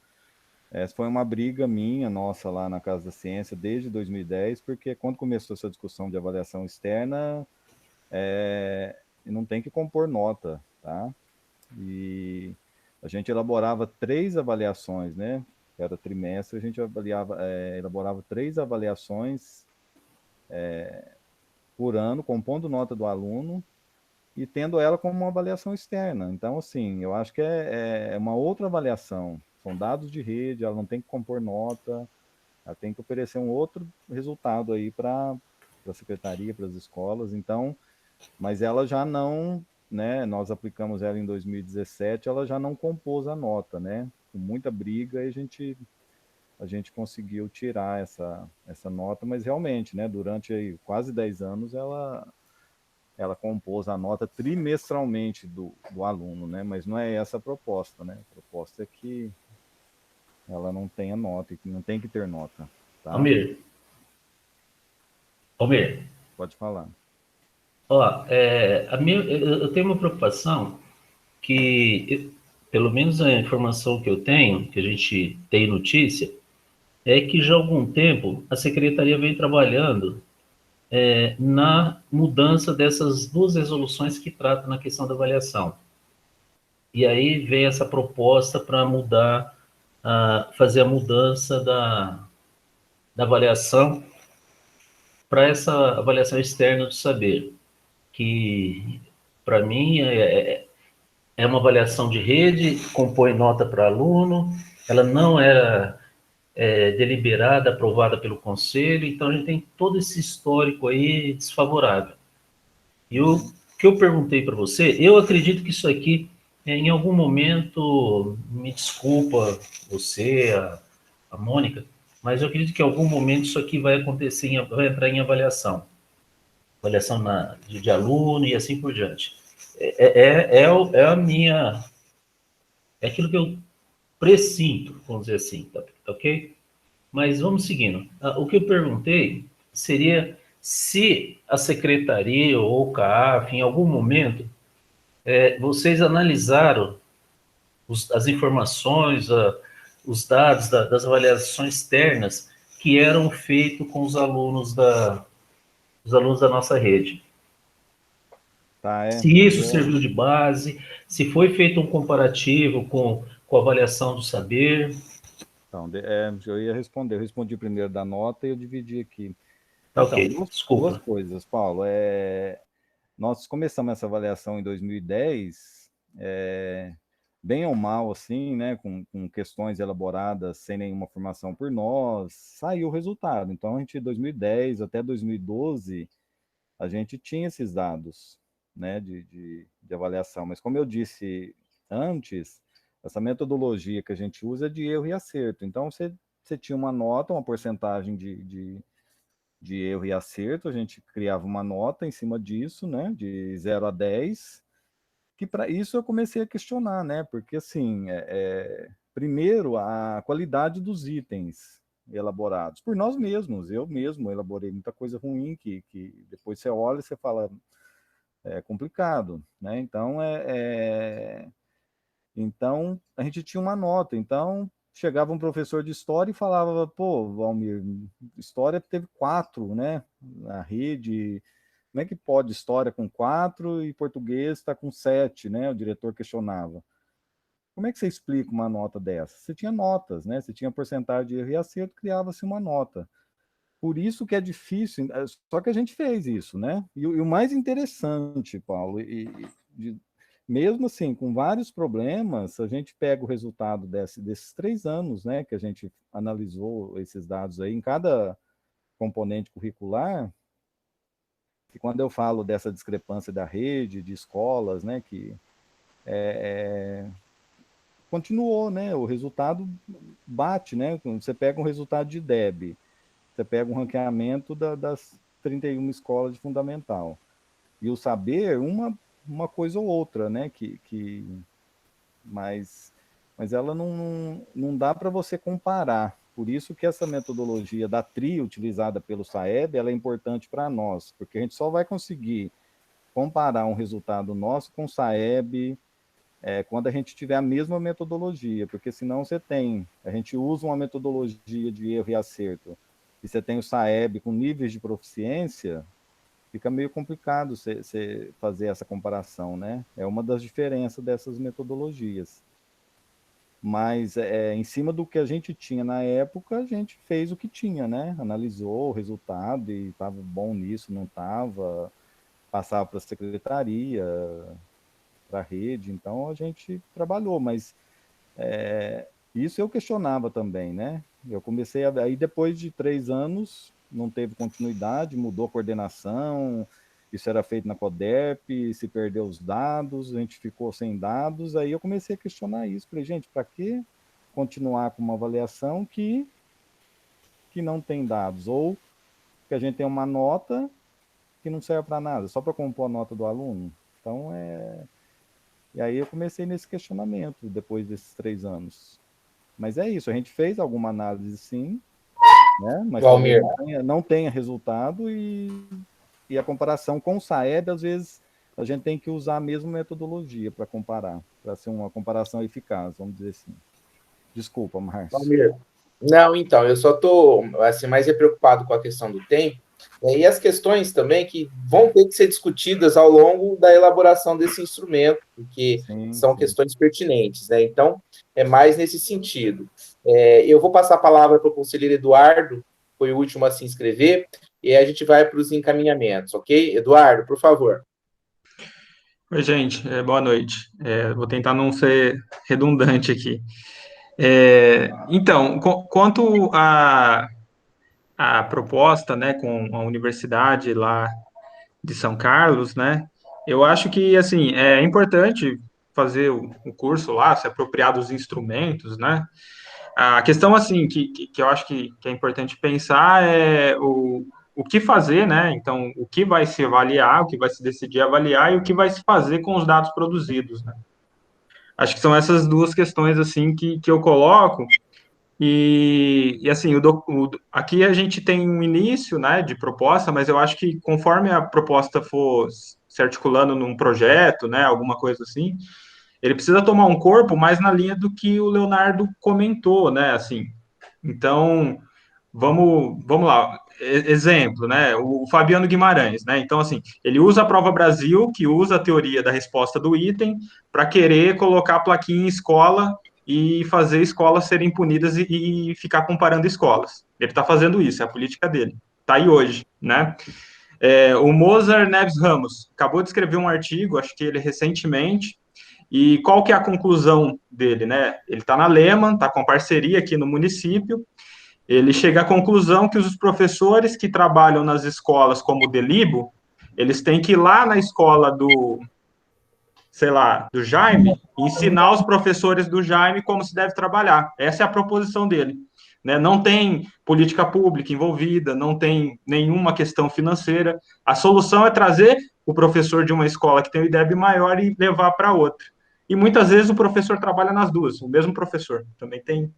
essa foi uma briga nossa lá na Casa da Ciência desde 2010, porque quando começou essa discussão de avaliação externa, não tem que compor nota, tá? E a gente elaborava 3 avaliações, né? Cada trimestre a gente elaborava 3 avaliações por ano, compondo nota do aluno e tendo ela como uma avaliação externa. Então, assim, eu acho que é uma outra avaliação. São dados de rede, ela não tem que compor nota, ela tem que oferecer um outro resultado aí para a secretaria, para as escolas. Então, mas ela já não, né? Nós aplicamos ela em 2017, ela já não compôs a nota, né? Com muita briga, e a gente conseguiu tirar essa nota, mas realmente, né? Durante aí quase 10 anos, ela compôs a nota trimestralmente do aluno, né? Mas não é essa a proposta, né? A proposta é que ela não tenha nota, que não tem que ter nota, tá? Almir, Pode falar. ó, eu tenho uma preocupação que, pelo menos a informação que eu tenho, que a gente tem notícia, é que já há algum tempo a secretaria vem trabalhando na mudança dessas duas resoluções que tratam na questão da avaliação. E aí vem essa proposta para mudar, fazer a mudança da avaliação para essa avaliação externa do saber, que para mim é uma avaliação de rede, compõe nota para aluno, ela não era deliberada, aprovada pelo conselho, então a gente tem todo esse histórico aí desfavorável. E o que eu perguntei para você, eu acredito que isso aqui, em algum momento, me desculpa você, a Mônica, mas eu acredito que em algum momento isso aqui vai acontecer, vai entrar em avaliação. Avaliação de aluno e assim por diante. É a minha... É aquilo que eu presinto, vamos dizer assim, tá ok? Mas vamos seguindo. O que eu perguntei seria se a secretaria ou o CAF, em algum momento, vocês analisaram as informações, os dados das avaliações externas que eram feitos com os alunos da nossa rede. Tá, Se isso serviu de base, se foi feito um comparativo com a avaliação do saber. Então, eu ia responder. Eu respondi primeiro da nota e eu dividi aqui. Tá, então, ok, desculpa. Duas coisas, Paulo. Nós começamos essa avaliação em 2010, bem ou mal, assim, né, com questões elaboradas sem nenhuma formação por nós, saiu o resultado. Então, a gente, de 2010 até 2012, a gente tinha esses dados, né, de avaliação. Mas, como eu disse antes, essa metodologia que a gente usa é de erro e acerto. Então, você tinha uma nota, uma porcentagem de erro e acerto, a gente criava uma nota em cima disso, né, de 0 a 10, que para isso eu comecei a questionar, né, porque assim, primeiro, a qualidade dos itens elaborados por nós mesmos, eu mesmo elaborei muita coisa ruim que depois você olha e você fala, é complicado, né, então a gente tinha uma nota, então chegava um professor de história e falava, pô, Valmir, história teve 4, né, na rede, como é que pode história com 4 e português está com 7, né, o diretor questionava. Como é que você explica uma nota dessa? Você tinha notas, né, você tinha porcentagem de erro e acerto, criava-se uma nota. Por isso que é difícil, só que a gente fez isso, né, e o mais interessante, Paulo, mesmo assim, com vários problemas, a gente pega o resultado desses 3 anos, né, que a gente analisou esses dados aí em cada componente curricular, e quando eu falo dessa discrepância da rede, de escolas, né, que continuou, né, o resultado bate, né, você pega um resultado de DEB, você pega um ranqueamento das 31 escolas de fundamental, e o saber, uma coisa ou outra, né, mas ela não dá para você comparar. Por isso que essa metodologia da TRI, utilizada pelo SAEB, ela é importante para nós, porque a gente só vai conseguir comparar um resultado nosso com o SAEB quando a gente tiver a mesma metodologia, porque senão a gente usa uma metodologia de erro e acerto, e você tem o SAEB com níveis de proficiência, fica meio complicado você fazer essa comparação, né? É uma das diferenças dessas metodologias. Mas em cima do que a gente tinha na época, a gente fez o que tinha, né? Analisou o resultado e estava bom nisso, não estava, passava para a secretaria, para a rede, então a gente trabalhou, mas isso eu questionava também, né? Eu comecei aí depois de 3 anos, não teve continuidade, mudou a coordenação, isso era feito na CODERP, se perdeu os dados, a gente ficou sem dados, aí eu comecei a questionar isso, falei, gente, para que continuar com uma avaliação que não tem dados, ou que a gente tem uma nota que não serve para nada, só para compor a nota do aluno? Então, E aí eu comecei nesse questionamento, depois desses 3 anos. Mas é isso, a gente fez alguma análise sim, né? Mas Valmir, talvez não tenha resultado e a comparação com o SAEB, às vezes, a gente tem que usar a mesma metodologia para comparar, para ser uma comparação eficaz, vamos dizer assim. Desculpa, Márcio. Valmir. Não, então, eu só estou assim, mais preocupado com a questão do tempo, e as questões também que vão ter que ser discutidas ao longo da elaboração desse instrumento, porque são questões pertinentes, né? Então, é mais nesse sentido. Eu vou passar a palavra para o conselheiro Eduardo, foi o último a se inscrever, e a gente vai para os encaminhamentos, ok? Eduardo, por favor. Oi, gente, boa noite. Vou tentar não ser redundante aqui. Então, quanto à proposta, né, com a universidade lá de São Carlos, né, eu acho que, assim, é importante fazer o curso lá, se apropriar dos instrumentos, né. A questão, assim, que eu acho que é importante pensar é o que fazer, né, então, o que vai se avaliar, o que vai se decidir avaliar e o que vai se fazer com os dados produzidos, né. Acho que são essas duas questões, assim, que eu coloco. E assim, aqui a gente tem um início, né, de proposta, mas eu acho que conforme a proposta for se articulando num projeto, né, alguma coisa assim, ele precisa tomar um corpo mais na linha do que o Leonardo comentou, né, assim. Então, vamos lá. Exemplo, né, o Fabiano Guimarães, né, então, assim, ele usa a Prova Brasil, que usa a teoria da resposta do item, para querer colocar a plaquinha em escola e fazer escolas serem punidas e ficar comparando escolas. Ele está fazendo isso, é a política dele. Está aí hoje, né? O Mozart Neves Ramos acabou de escrever um artigo, acho que ele recentemente, e qual que é a conclusão dele, né? Ele está na Lehman, está com parceria aqui no município, ele chega à conclusão que os professores que trabalham nas escolas como o Delibo, eles têm que ir lá na escola do Jaime, ensinar os professores do Jaime como se deve trabalhar. Essa é a proposição dele. Né? Não tem política pública envolvida, não tem nenhuma questão financeira. A solução é trazer o professor de uma escola que tem um IDEB maior e levar para outra. E muitas vezes o professor trabalha nas duas, o mesmo professor. Também tem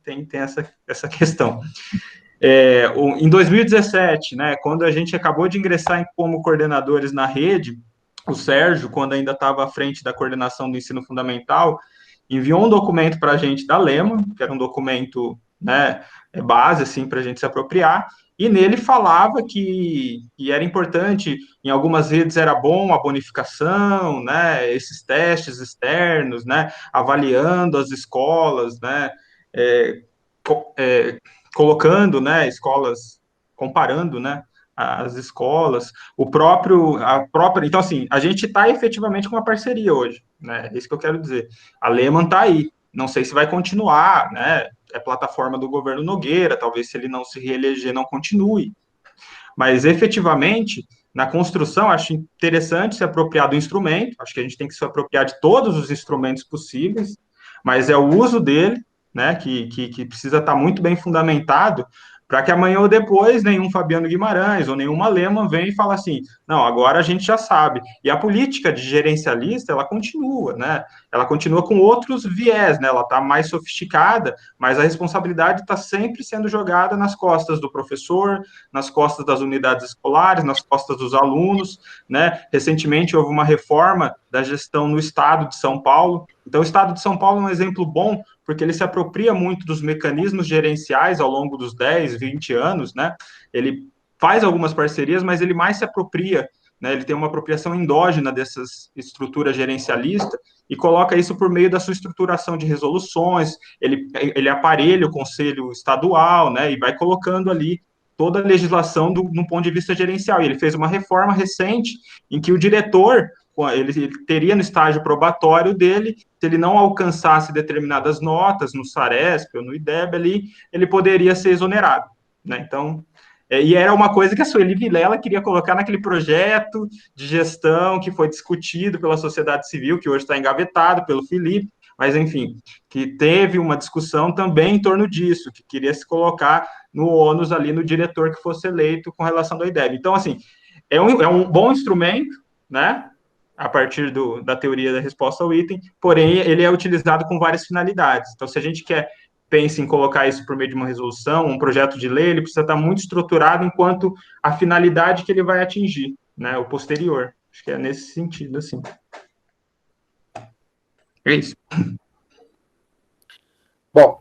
essa questão. Em 2017, né, quando a gente acabou de ingressar como coordenadores na rede, o Sérgio, quando ainda estava à frente da coordenação do ensino fundamental, enviou um documento para a gente da Lema, que era um documento, né, base, assim, para a gente se apropriar, e nele falava que era importante, em algumas redes era bom a bonificação, né, esses testes externos, né, avaliando as escolas, né, colocando, né, escolas, comparando, né, as escolas, então assim, a gente está efetivamente com uma parceria hoje, né, é isso que eu quero dizer, a Lehman está aí, não sei se vai continuar, né, é plataforma do governo Nogueira, talvez se ele não se reeleger não continue, mas efetivamente, na construção, acho interessante se apropriar do instrumento, acho que a gente tem que se apropriar de todos os instrumentos possíveis, mas é o uso dele, né, que precisa estar muito bem fundamentado, para que amanhã ou depois nenhum Fabiano Guimarães ou nenhuma Lehman venha e fale assim, não, agora a gente já sabe. E a política de gerencialista, ela continua, né? Ela continua com outros viés, né? Ela está mais sofisticada, mas a responsabilidade está sempre sendo jogada nas costas do professor, nas costas das unidades escolares, nas costas dos alunos, né? Recentemente houve uma reforma da gestão no estado de São Paulo. Então, o estado de São Paulo é um exemplo bom, porque ele se apropria muito dos mecanismos gerenciais ao longo dos 10, 20 anos, né? Ele faz algumas parcerias, mas ele mais se apropria, né, ele tem uma apropriação endógena dessas estruturas gerencialistas e coloca isso por meio da sua estruturação de resoluções, ele aparelha o Conselho Estadual, né, e vai colocando ali toda a legislação no ponto de vista gerencial. E ele fez uma reforma recente em que o diretor, ele teria no estágio probatório dele, se ele não alcançasse determinadas notas no Saresp ou no IDEB ali, ele poderia ser exonerado, né? Então, e era uma coisa que a Sueli Vilela queria colocar naquele projeto de gestão que foi discutido pela sociedade civil, que hoje está engavetado pelo Felipe, mas, enfim, que teve uma discussão também em torno disso, que queria se colocar no ônus ali no diretor que fosse eleito com relação ao IDEB. Então, assim, é um bom instrumento, né, a partir da teoria da resposta ao item, porém, ele é utilizado com várias finalidades. Então, se a gente pensa em colocar isso por meio de uma resolução, um projeto de lei, ele precisa estar muito estruturado enquanto a finalidade que ele vai atingir, né, o posterior. Acho que é nesse sentido, assim. É isso. Bom,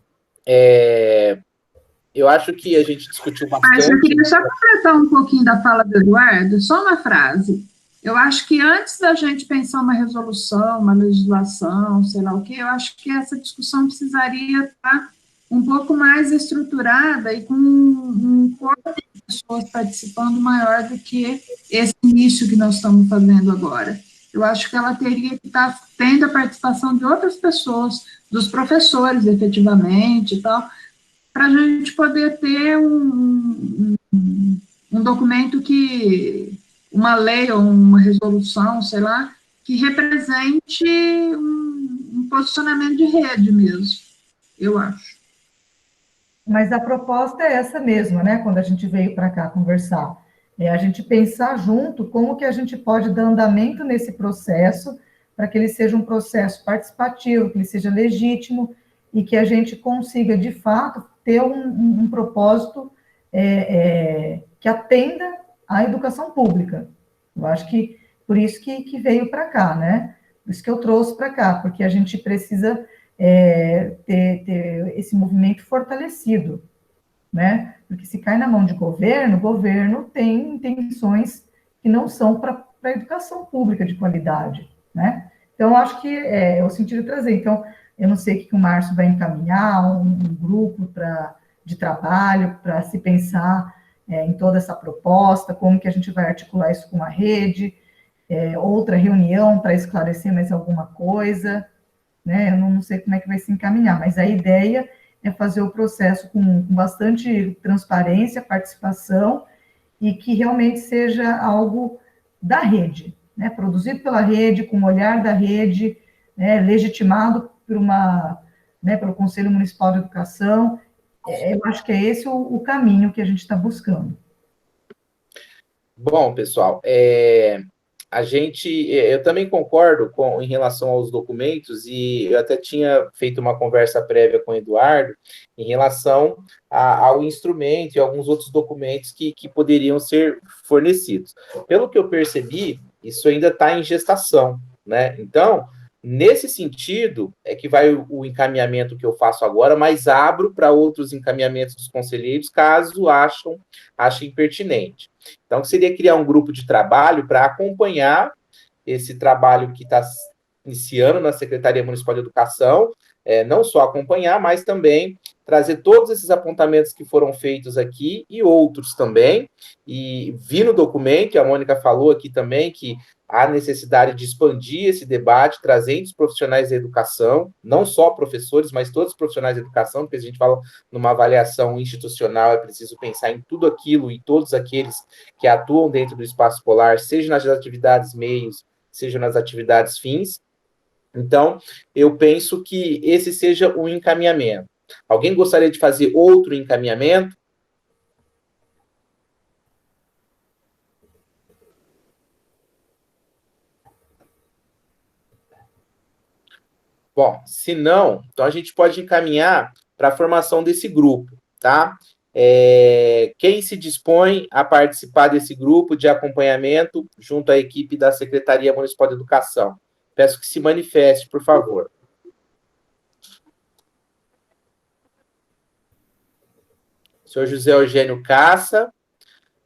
eu acho que a gente discutiu bastante. Mas eu queria só completar um pouquinho da fala do Eduardo, só uma frase. Eu acho que antes da gente pensar uma resolução, uma legislação, sei lá o quê, eu acho que essa discussão precisaria estar um pouco mais estruturada e com um corpo de pessoas participando maior do que esse início que nós estamos fazendo agora. Eu acho que ela teria que estar tendo a participação de outras pessoas, dos professores, efetivamente, e tal, para a gente poder ter um documento uma lei ou uma resolução, sei lá, que represente um posicionamento de rede mesmo, eu acho. Mas a proposta é essa mesma, né? Quando a gente veio para cá conversar, a gente pensar junto como que a gente pode dar andamento nesse processo para que ele seja um processo participativo, que ele seja legítimo e que a gente consiga, de fato, ter um propósito que atenda à educação pública. Eu acho que por isso que veio para cá, né? Por isso que eu trouxe para cá, porque a gente precisa ter esse movimento fortalecido, né? Porque se cai na mão de governo, o governo tem intenções que não são para a educação pública de qualidade, né? Então, eu acho que é o sentido de trazer. Então, eu não sei o que o Márcio vai encaminhar, um grupo de trabalho para se pensar em toda essa proposta, como que a gente vai articular isso com a rede, outra reunião para esclarecer mais alguma coisa, né? Eu não sei como é que vai se encaminhar, mas a ideia é fazer o processo com bastante transparência, participação, e que realmente seja algo da rede, né? Produzido pela rede, com o olhar da rede, né? Legitimado pelo Conselho Municipal de Educação. Eu acho que é esse o caminho que a gente está buscando. Bom, pessoal, eu também concordo em relação aos documentos, e eu até tinha feito uma conversa prévia com o Eduardo em relação ao instrumento e alguns outros documentos que poderiam ser fornecidos. Pelo que eu percebi, isso ainda está em gestação, né? Então, nesse sentido, é que vai o encaminhamento que eu faço agora, mas abro para outros encaminhamentos dos conselheiros, caso achem pertinente. Então, seria criar um grupo de trabalho para acompanhar esse trabalho que está iniciando na Secretaria Municipal de Educação, não só acompanhar, mas também trazer todos esses apontamentos que foram feitos aqui e outros também, e vi no documento, a Mônica falou aqui também, que há necessidade de expandir esse debate, trazendo os profissionais da educação, não só professores, mas todos os profissionais da educação, porque a gente fala numa avaliação institucional, é preciso pensar em tudo aquilo e todos aqueles que atuam dentro do espaço escolar, seja nas atividades meios, seja nas atividades fins. Então, eu penso que esse seja o encaminhamento. Alguém gostaria de fazer outro encaminhamento? Bom, se não, então a gente pode encaminhar para a formação desse grupo, tá? Quem se dispõe a participar desse grupo de acompanhamento junto à equipe da Secretaria Municipal de Educação? Peço que se manifeste, por favor. Senhor José Eugênio Cassa,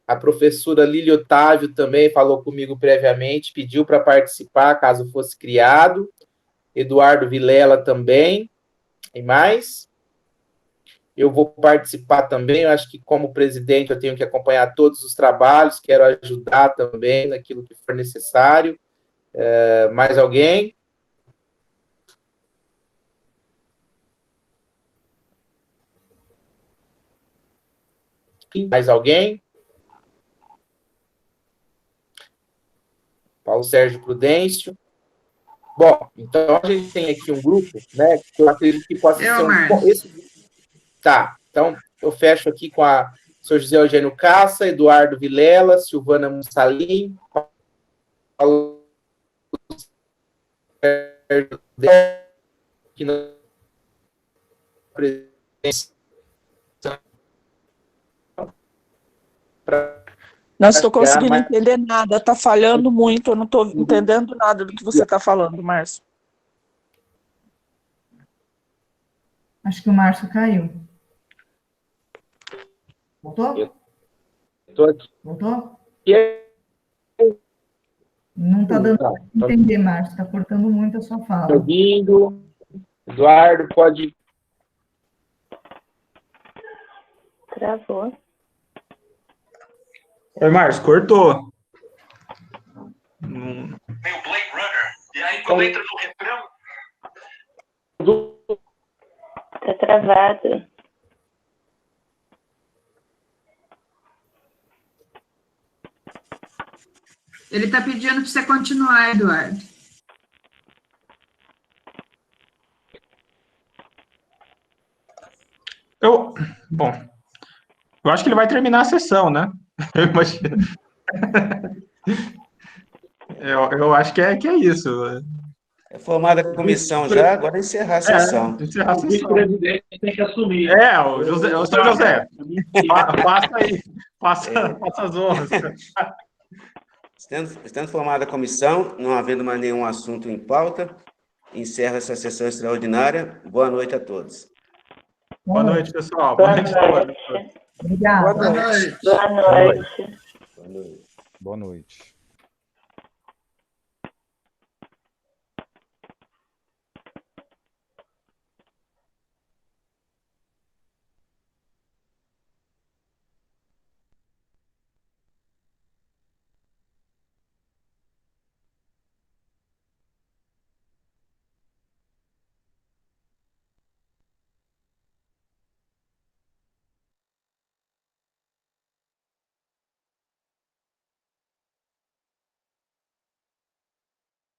A professora Lília Otávio também falou comigo previamente, pediu para participar, caso fosse criado. Eduardo Vilela também. E mais? Eu vou participar também, eu acho que como presidente eu tenho que acompanhar todos os trabalhos, quero ajudar também naquilo que for necessário. Mais alguém? Mais alguém? Paulo Sérgio Prudêncio. Bom, então a gente tem aqui um grupo, né, que eu acredito que possa ser Tá, então eu fecho aqui com a Sr. José Eugênio Cassa, Eduardo Vilela, Silvana Mussalim, Paulo Sérgio que não Não estou conseguindo entender nada, está falhando muito, eu não estou entendendo nada do que você está falando, Márcio. Acho que o Márcio caiu. Voltou? Estou aqui. Voltou? Não está dando para entender, Márcio, está cortando muito a sua fala. Ouvindo. Eduardo, pode... Travou. Oi, Márcio, cortou. Tem o Blade Runner, e aí quando entra no refrão... Tá travado. Ele está pedindo para você continuar, Eduardo. Bom, eu acho que ele vai terminar a sessão, né? Eu imagino. Eu acho que é isso. É formada a comissão já, agora encerrar a sessão. Encerrar a sessão. O vice-presidente tem que assumir. O seu José, passa aí, passa as honras. Estando formada a comissão, não havendo mais nenhum assunto em pauta, encerro essa sessão extraordinária. Boa noite a todos. Boa noite, pessoal. Boa noite. Obrigada. Boa noite. Boa noite. Boa noite.